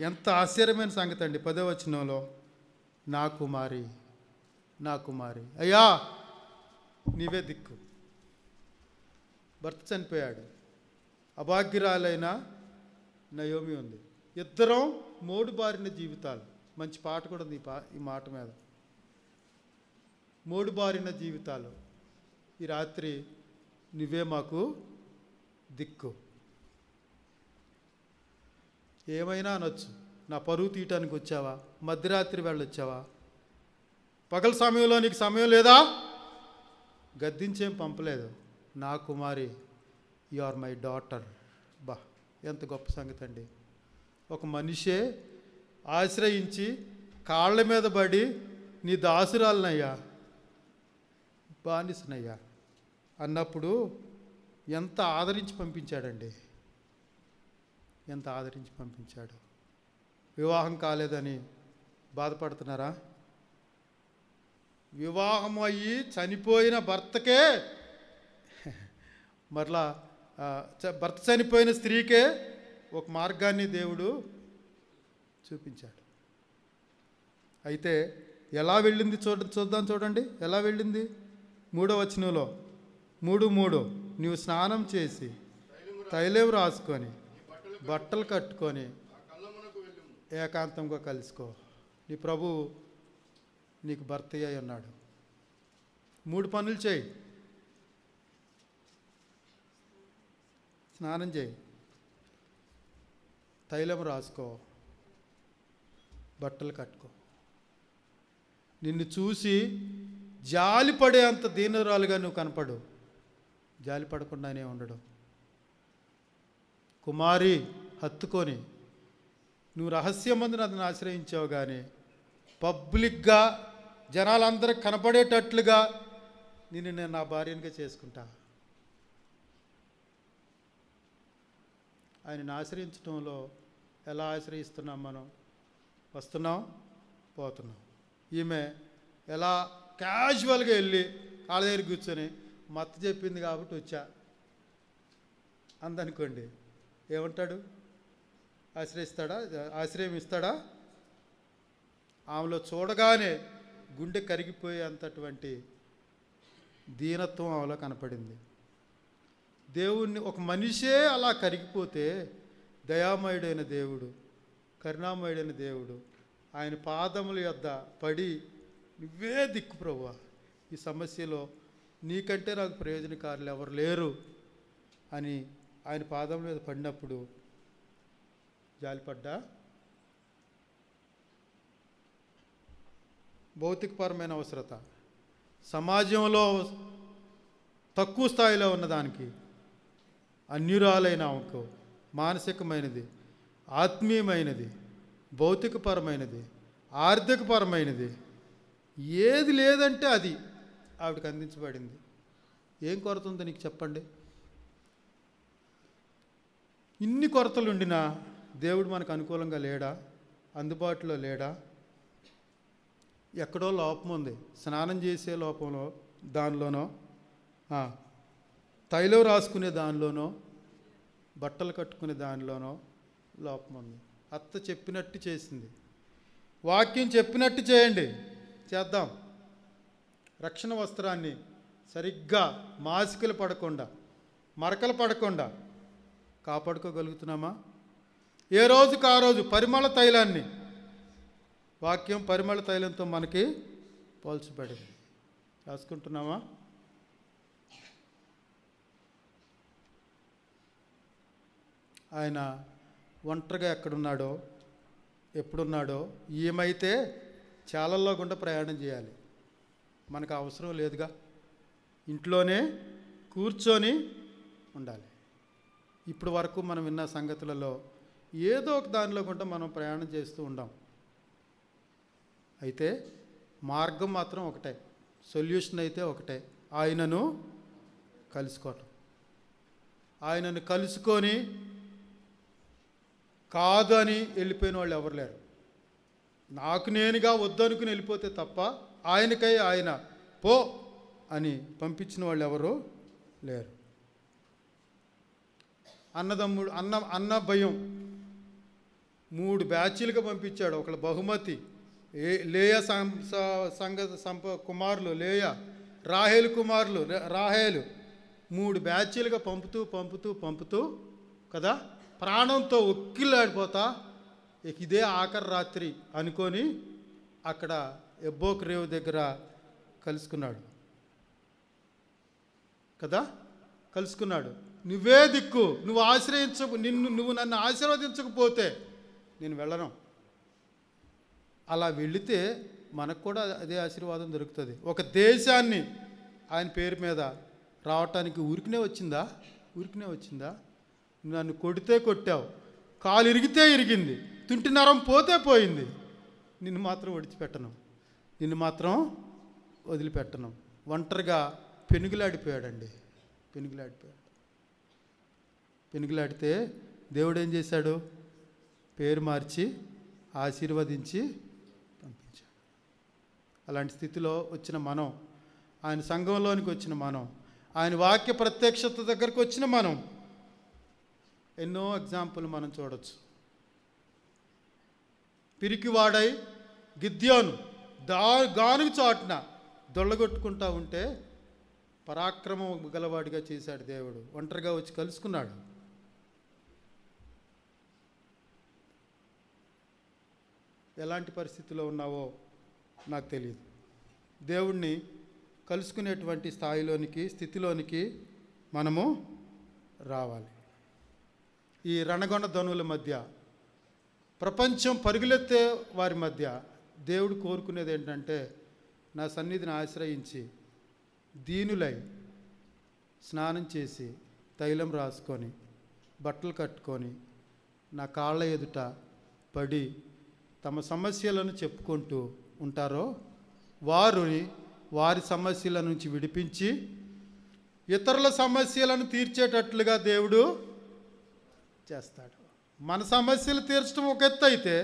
ఎంత ఆశ్చర్యమైన సంగతి అండి. 10వ వచనంలో, నా కుమారి, నా కుమారి, అయ్యా నీవే దిక్కు. భర్త చనిపోయాడు, అభాగ్యురాలైన నయోమి ఉంది. ఇద్దరం మోడుబారిన జీవితాలు. మంచి పాట కూడా ఉంది ఈ మాట మీద. మోడుబారిన జీవితాలు. ఈ రాత్రి నువ్వే మాకు దిక్కు. ఏమైనా అనొచ్చు. నా పరువు తీయటానికి వచ్చావా? మధ్యరాత్రి వెళ్ళొచ్చావా? పగల సమయంలో నీకు సమయం లేదా? గద్దించేం పంపలేదు. నా కుమారి, యు ఆర్ మై డాటర్. బా, ఎంత గొప్ప సంగతి అండి. ఒక మనిషే ఆశ్రయించి కాళ్ళ మీద పడి, నీ దాసురాలనయ్యా, బానిసనయ్యా అన్నప్పుడు ఎంత ఆదరించి పంపించాడండి. ఎంత ఆదరించి పంపించాడు. వివాహం కాలేదని బాధపడుతున్నారా? వివాహం అయ్యి చనిపోయిన భర్తకే, మరలా భర్త చనిపోయిన స్త్రీకే ఒక మార్గాన్ని దేవుడు చూపించాడు. అయితే ఎలా వెళ్ళింది చూద్దాం. చూడండి ఎలా వెళ్ళింది. 3వ వచనంలో 3:3 నీవు స్నానం చేసి తైలం రాసుకొని బట్టలు కట్టుకొని ఏకాంతంగా కలుసుకో. నీ ప్రభు నీకు భర్త అయి ఉన్నాడు. 3 పనులు చేయి. స్నానం చేయి, తైలం రాసుకో, బట్టలు కట్టుకో. నిన్ను చూసి జాలిపడే అంత దీనురాలుగా నువ్వు కనపడు. జాలి పడకుండానే ఉండడు. కుమారి, హత్తుకొని నువ్వు రహస్యమందు నన్ను ఆశ్రయించావు, కానీ పబ్లిక్గా జనాలందరికి కనపడేటట్లుగా నేను నా భార్యనిగా చేసుకుంటా. ఆయనను ఆశ్రయించడంలో ఎలా ఆశ్రయిస్తున్నాం మనం? వస్తున్నాం, పోతున్నాం. ఈమె ఎలా క్యాజువల్గా వెళ్ళి వాళ్ళ దగ్గర కూర్చొని మత్త చెప్పింది కాబట్టి వచ్చా అందనుకోండి, ఏమంటాడు? ఆశ్రయిస్తాడా? ఆశ్రయం ఇస్తాడా? ఆమెలో చూడగానే గుండె కరిగిపోయేంతటువంటి దీనత్వం ఆమెలో కనపడింది. దేవుణ్ణి, ఒక మనిషే అలా కరిగిపోతే దయామయుడైన దేవుడు, కరుణామయుడైన దేవుడు ఆయన పాదముల యొద్ద పడి, నువ్వే దిక్కు ప్రభువా, ఈ సమస్యలో నీకంటే నాకు ప్రయోజనకారులు ఎవరు లేరు అని ఆయన పాదముల మీద పడినప్పుడు జాలిపడ్డా. భౌతికపరమైన అవసరత, సమాజంలో తక్కువ స్థాయిలో ఉన్నదానికి, అన్యురాలైన ఆమెకు మానసికమైనది, ఆత్మీయమైనది, భౌతికపరమైనది, ఆర్థికపరమైనది ఏది లేదంటే అది ఆవిడకి అందించబడింది. ఏం కొరత ఉందో నీకు చెప్పండి? ఇన్ని కొరతలు ఉండినా దేవుడు మనకు అనుకూలంగా లేడా? అందుబాటులో లేడా? ఎక్కడో లోపం ఉంది. స్నానం చేసే లోపంలో దానిలోనో, తైలం రాసుకునే దానిలోనో, బట్టలు కట్టుకునే దానిలోనో లోపం ఉంది. అత్త చెప్పినట్టు చేసింది. వాక్యం చెప్పినట్టు చేయండి, చేద్దాం. రక్షణ వస్త్రాన్ని సరిగ్గా మాసికలు పడకుండా, మరకలు పడకుండా కాపాడుకోగలుగుతున్నామా? ఏ రోజుకు ఆ రోజు పరిమళ తైలాన్ని, వాక్యం పరిమళ తైలంతో మనకి పోల్చబడింది. రాసుకుంటున్నామా? ఆయన ఒంటరిగా ఎక్కడున్నాడో, ఎప్పుడున్నాడో, ఏమైతే చాలల్లో గుండా ప్రయాణం చేయాలి. మనకు అవసరం లేదుగా, ఇంట్లోనే కూర్చొని ఉండాలి. ఇప్పుడు వరకు మనం విన్న సంగతులలో ఏదో ఒక దానిలో గుండా మనం ప్రయాణం చేస్తూ ఉండాం. అయితే మార్గం మాత్రం ఒకటే, సొల్యూషన్ అయితే ఒకటే, ఆయనను కలుసుకోవటం. ఆయనను కలుసుకొని కాదు అని వెళ్ళిపోయిన వాళ్ళు ఎవరు లేరు. నాకు నేనుగా వద్దనుకుని వెళ్ళిపోతే తప్ప ఆయనకై ఆయన పో అని పంపించిన వాళ్ళు ఎవరు లేరు. అన్నదమ్ముడు అన్న భయం 3 బ్యాచీలుగా పంపించాడు. ఒకళ్ళ బహుమతి, లేయ కుమారులు లేయ, రాహేలు కుమారులు రాహేలు, 3 బ్యాచీలుగా పంపుతూ కదా, ప్రాణంతో ఒక్కిలాడిపోతా ఇదే ఆఖరి రాత్రి అనుకొని అక్కడ ఎబ్బోక్ రేవు దగ్గర కలుసుకున్నాడు కదా, కలుసుకున్నాడు. నువ్వే దిక్కు, నువ్వు నన్ను ఆశీర్వదించకపోతే నేను వెళ్ళను. అలా వెళితే మనకు కూడా అదే ఆశీర్వాదం దొరుకుతుంది. ఒక దేశాన్ని ఆయన పేరు మీద రావటానికి ఊరికనే వచ్చిందా? నన్ను కొడితే కొట్టావు, కాలు ఇరిగితే ఇరిగింది, తుంటి నరం పోతే పోయింది, నిన్ను మాత్రం వదిలిపెట్టను. ఒంటరిగా పెనుగులాడిపోయాడండి. పెనుగులాడితే దేవుడు ఏం చేశాడు? పేరు మార్చి ఆశీర్వదించి పంపించాడు. అలాంటి స్థితిలో వచ్చిన మనం, ఆయన సంఘంలోనికి వచ్చిన మనం, ఆయన వాక్య ప్రత్యక్షత దగ్గరకు వచ్చిన మనం ఎన్నో ఎగ్జాంపుల్ మనం చూడొచ్చు. పిరికివాడై గిద్యోను గానుగు చాటున దొళ్ళగొట్టుకుంటా ఉంటే పరాక్రమం గలవాడిగా చేశాడు దేవుడు. ఒంటరిగా వచ్చి కలుసుకున్నాడు. ఎలాంటి పరిస్థితిలో ఉన్నావో నాకు తెలియదు. దేవుణ్ణి కలుసుకునేటువంటి స్థితిలోనికి మనము రావాలి. ఈ రణగొండ ధనువుల మధ్య, ప్రపంచం పరుగులెత్తే వారి మధ్య దేవుడు కోరుకునేది ఏంటంటే, నా సన్నిధిని ఆశ్రయించి దీనులై స్నానం చేసి తైలం రాసుకొని బట్టలు కట్టుకొని నా కాళ్ళ ఎదుట పడి తమ సమస్యలను చెప్పుకుంటూ ఉంటారో వారి సమస్యల నుంచి విడిపించి ఇతరుల సమస్యలను తీర్చేటట్లుగా దేవుడు చేస్తాడు. మన సమస్యలు తీర్చడం ఒక ఎత్తు అయితే,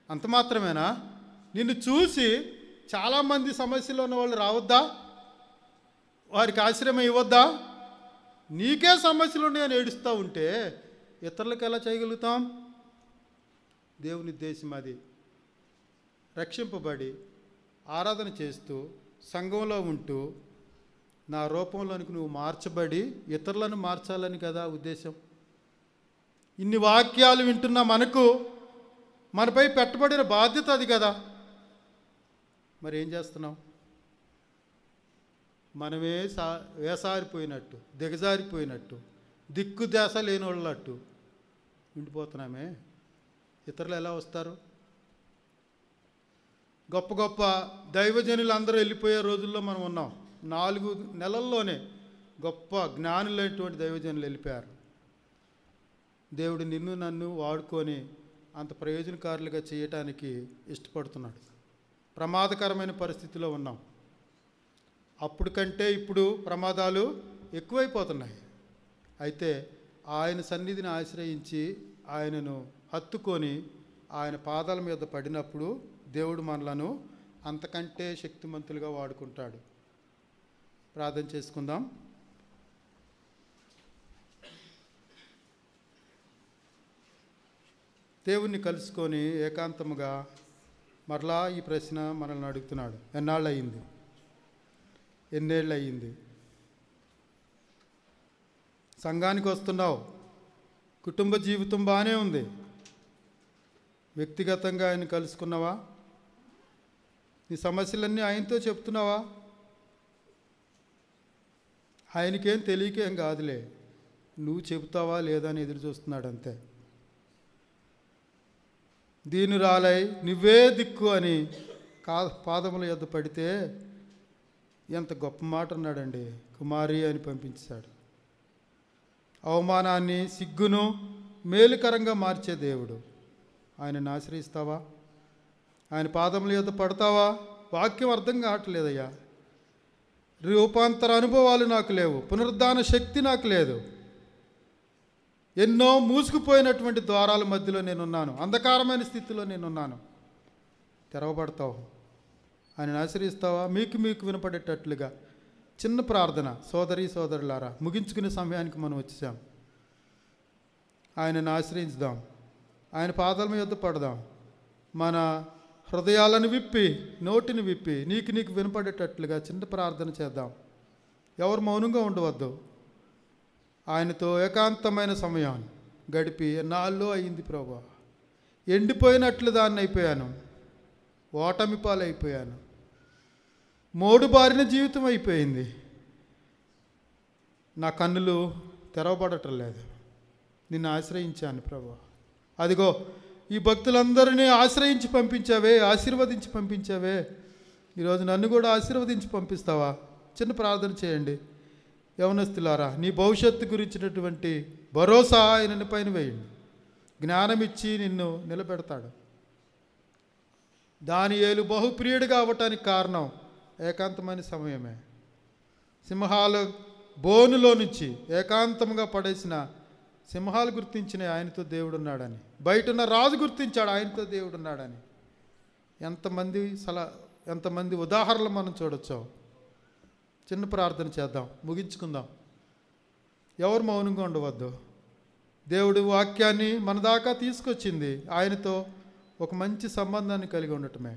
అంత మాత్రమేనా? నిన్ను చూసి చాలామంది సమస్యలు ఉన్న వాళ్ళు రావద్దా? వారికి ఆశ్రయం ఇవ్వద్దా? నీకే సమస్యలు ఉన్నాయని ఏడుస్తూ ఉంటే ఇతరులకు ఎలా చేయగలుగుతాం? దేవుని ఉద్దేశం అది. రక్షింపబడి ఆరాధన చేస్తూ సంఘంలో ఉంటూ నా రూపంలోనికి నువ్వు మార్చబడి ఇతరులను మార్చాలని కదా ఉద్దేశం. ఇన్ని వాక్యాలు వింటున్న మనపై పెట్టబడిన బాధ్యత అది కదా. మరి ఏం చేస్తున్నాం? మనమే వేసారిపోయినట్టు, దిగజారిపోయినట్టు, దిక్కు దేశ లేని వాళ్ళట్టు ఉండిపోతున్నామే. ఇతరులు ఎలా వస్తారు? గొప్ప గొప్ప దైవజనులు అందరూ వెళ్ళిపోయే రోజుల్లో మనం ఉన్నాం. 4 నెలల్లోనే గొప్ప జ్ఞానులైనటువంటి దైవజనులు వెళ్ళిపోయారు. దేవుడు నిన్ను నన్ను వాడుకొని అంత ప్రయోజనకారులుగా చేయటానికి ఇష్టపడుతున్నాడు. ప్రమాదకరమైన పరిస్థితిలో ఉన్నాం. అప్పుడు కంటే ఇప్పుడు ప్రమాదాలు ఎక్కువైపోతున్నాయి. అయితే ఆయన సన్నిధిని ఆశ్రయించి ఆయనను హత్తుకొని ఆయన పాదాల మీద పడినప్పుడు దేవుడు మనలను అంతకంటే శక్తిమంతులుగా వాడుకుంటాడు. ప్రార్థన చేసుకుందాం. దేవుణ్ణి కలుసుకొని ఏకాంతముగా మరలా ఈ ప్రశ్న మనల్ని అడుగుతున్నాడు. ఎన్నేళ్ళు అయ్యింది? సంఘానికి వస్తున్నావు, కుటుంబ జీవితం బాగానే ఉంది, వ్యక్తిగతంగా ఆయన కలుసుకున్నావా? నీ సమస్యలన్నీ ఆయనతో చెప్తున్నావా? ఆయనకేం తెలియకేం కాదులే, నువ్వు చెబుతావా లేదా అని ఎదురు చూస్తున్నాడు అంతే. దీనురాలై నువ్వే దిక్కు అని పాదముల యొద్ద పడితే ఎంత గొప్ప మాట అన్నాడండి. కుమారి అని పంపించాడు. అవమానాన్ని సిగ్గును మేలుకరంగా మార్చే దేవుడు. ఆయనను ఆశ్రయిస్తావా? ఆయన పాదముల యొద్ద పడతావా? వాక్యం అర్థం కావట్లేదయ్యా, రూపాంతర అనుభవాలు నాకు లేవు, పునరుద్ధాన శక్తి నాకు లేదు, ఎన్నో మూసుకుపోయినటువంటి ద్వారాల మధ్యలో నేనున్నాను, అంధకారమైన స్థితిలో నేనున్నాను. తెరవబడతావు. ఆయనను ఆశ్రయిస్తావా? మీకు వినపడేటట్లుగా చిన్న ప్రార్థన. సోదరులారా, ముగించుకునే సమయానికి మనం వచ్చాం. ఆయనను ఆశ్రయించుదాం, ఆయన పాదాల మీద పడదాం. మన హృదయాలను విప్పి, నోటిని విప్పి నీకు వినపడేటట్లుగా చిన్న ప్రార్థన చేద్దాం. ఎవరు మౌనంగా ఉండవద్దు. ఆయనతో ఏకాంతమైన సమయం గడిపి ఎన్నాళ్ళు అయింది ప్రభా, ఎండిపోయినట్లు దాన్ని అయిపోయాను, ఓటమి పాలైపోయాను, మోడు బారిన జీవితం అయిపోయింది, నా కన్నులు తెరవబడటం లేదు, నిన్ను ఆశ్రయించాను ప్రభా. అదిగో ఈ భక్తులందరినీ ఆశ్రయించి పంపించావే, ఆశీర్వదించి పంపించావే, ఈరోజు నన్ను కూడా ఆశీర్వదించి పంపిస్తావా? చిన్న ప్రార్థన చేయండి. యవనస్తులారా, నీ భవిష్యత్తు గురించినటువంటి భరోసా ఆయన పైన వేయండి. జ్ఞానం ఇచ్చి నిన్ను నిలబెడతాడు. దానియేలు బహుప్రియుడిగా అవ్వటానికి కారణం ఏకాంతమైన సమయమే. సింహాల బోనులో నుంచి ఏకాంతంగా పడేసిన సింహాలు గుర్తించిన ఆయనతో దేవుడు ఉన్నాడని, బయటున్న రాజు గుర్తించాడు ఆయనతో దేవుడు ఉన్నాడని. ఎంతమంది ఉదాహరణలు మనం చూడొచ్చో. చిన్న ప్రార్థన చేద్దాం, ముగించుకుందాం. ఎవరు మౌనంగా ఉండవద్దు. దేవుడి వాక్యాన్ని మన దాకా తీసుకొచ్చింది ఆయనతో ఒక మంచి సంబంధాన్ని కలిగి ఉండటమే.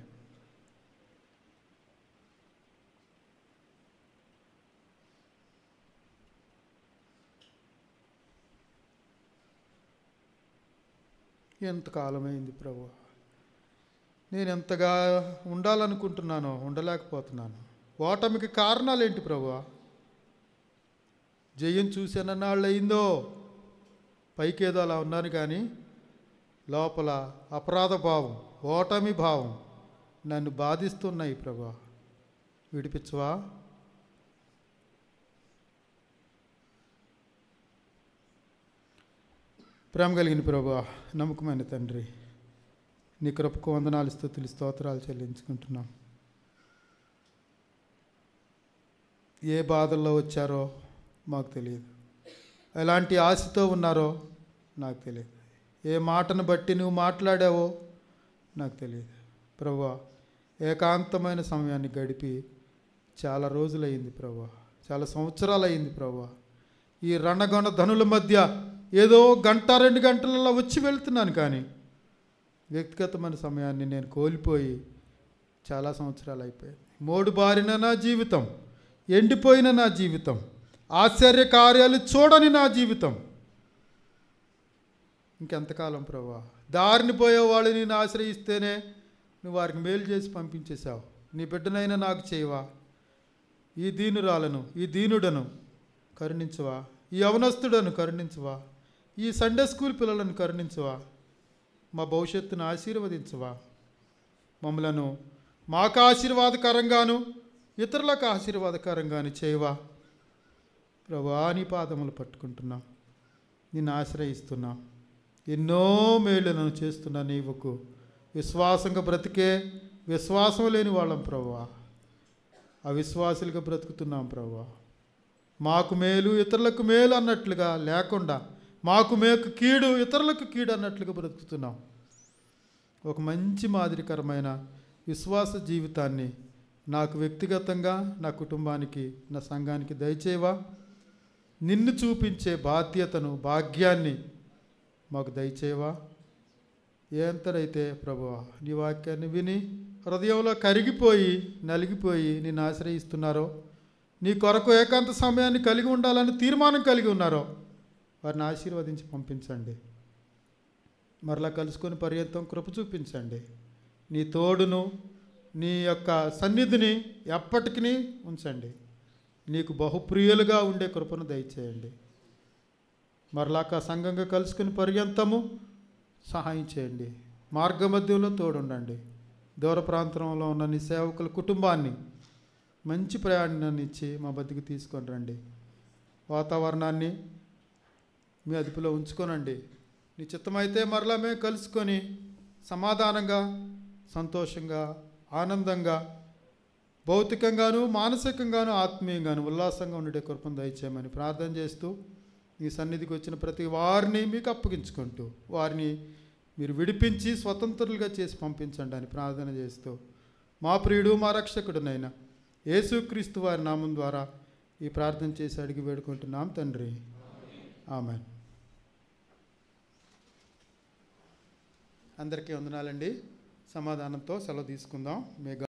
ఎంతకాలమైంది ప్రభు, నేను ఎంతగా ఉండాలనుకుంటున్నానో ఉండలేకపోతున్నాను. ఓటమికి కారణాలు ఏంటి ప్రభు? జయం చూసానన్నాళ్ళు అయిందో, పైకేదో అలా ఉన్నాను కానీ లోపల అపరాధ భావం, ఓటమి భావం నన్ను బాధిస్తున్నాయి ప్రభు. విడిపించవా? ప్రేమ కలిగిన ప్రభువా, నమ్మకమైన తండ్రి, నీ కృపకు వందనాలు, స్తుతులు, స్తోత్రాలు చెల్లించుకుంటున్నాం. ఏ బాధల్లో వచ్చారో మాకు తెలియదు, ఎలాంటి ఆశతో ఉన్నారో నాకు తెలియదు, ఏ మాటను బట్టి నువ్వు మాట్లాడావో నాకు తెలియదు ప్రభువా. ఏకాంతమైన సమయాన్ని గడిపి చాలా రోజులయ్యింది ప్రభువా, చాలా సంవత్సరాలు అయింది ప్రభువా. ఈ రణగొణ ధనుల మధ్య ఏదో గంట 2 గంటలలో వచ్చి వెళ్తున్నాను, కానీ వ్యక్తిగతమైన సమయాన్ని నేను కోల్పోయి చాలా సంవత్సరాలు అయిపోయాయి. మోడుబారిన నా జీవితం, ఎండిపోయిన నా జీవితం, ఆశ్చర్య కార్యాలు చూడని నా జీవితం. ఇంకెంతకాలం ప్రభువా? దారిని పోయే వాళ్ళు నేను ఆశ్రయిస్తేనే నువ్వు వారికి మేలు చేసి పంపించేశావు. నీ బిడ్డనైనా నాకు చేయవా? ఈ దీనురాలను, ఈ దీనుడను కరుణించవా? ఈ యవనస్తుడను కరుణించవా? ఈ సండే స్కూల్ పిల్లలను కరుణించవా? మా భవిష్యత్తును ఆశీర్వదించవా? మమ్మలను మాకు ఆశీర్వాదకరంగాను ఇతరులకు ఆశీర్వాదకరంగాను చేయవా ప్రభువా? నీ పాదములు పట్టుకుంటున్నాం, నిన్ను ఆశ్రయిస్తున్నాం. ఎన్నో మేలులను చేస్తున్నా నీవుకు విశ్వాసంగా బ్రతికే విశ్వాసం లేని వాళ్ళం ప్రభువా, అవిశ్వాసులుగా బ్రతుకుతున్నాం ప్రభువా. మాకు మేలు ఇతరులకు మేలు అన్నట్లుగా లేకుండా, మాకు మేకు కీడు ఇతరులకు కీడు అన్నట్లుగా బ్రతుకుతున్నాం. ఒక మంచి మాదిరికరమైన విశ్వాస జీవితాన్ని నాకు వ్యక్తిగతంగా, నా కుటుంబానికి, నా సంఘానికి దయచేవా? నిన్ను చూపించే బాధ్యతను, భాగ్యాన్ని మాకు దయచేవా? ఎంతరైతే ప్రభువా నీ వాక్యాన్ని విని హృదయంలో కరిగిపోయి నలిగిపోయి నిన్ను ఆశ్రయిస్తున్నారో, నీ కొరకు ఏకాంత సమయాన్ని కలిగి ఉండాలని తీర్మానం కలిగి ఉన్నారో వారిని ఆశీర్వదించి పంపించండి. మరలా కలుసుకొని పర్యంతం కృప చూపించండి. నీ తోడును, నీ యొక్క సన్నిధిని ఎప్పటికీ ఉంచండి. నీకు బహుప్రియులుగా ఉండే కృపను దయచేయండి. మరలాక సంఘంగా కలుసుకుని పర్యంతము సహాయం చేయండి. మార్గ మధ్యంలో తోడుండండి. దూర ప్రాంతంలో ఉన్న నీ సేవకుల కుటుంబాన్ని మంచి ప్రయాణాన్ని ఇచ్చి మా బతికి తీసుకొని రండి. వాతావరణాన్ని మీ అదుపులో ఉంచుకోనండి. నీ చిత్తమైతే మరలా మేము కలుసుకొని సమాధానంగా, సంతోషంగా, ఆనందంగా, భౌతికంగాను, మానసికంగాను, ఆత్మీయంగాను ఉల్లాసంగా ఉండే కృపను దయచేయమని ప్రార్థన చేస్తూ, ఈ సన్నిధికి వచ్చిన ప్రతి వారిని మీకు అప్పగించుకుంటూ వారిని మీరు విడిపించి స్వతంత్రులుగా చేసి పంపించండి అని ప్రార్థన చేస్తూ, మా ప్రియుడు, మా రక్షకుడునైనా యేసుక్రీస్తు వారి నామం ద్వారా ఈ ప్రార్థన చేసి అడిగి వేడుకుంటున్నాం తండ్రి. ఆమేన్. అందరికీ వందనాలండి. సమాధానంతో సెలవు తీసుకుందాం.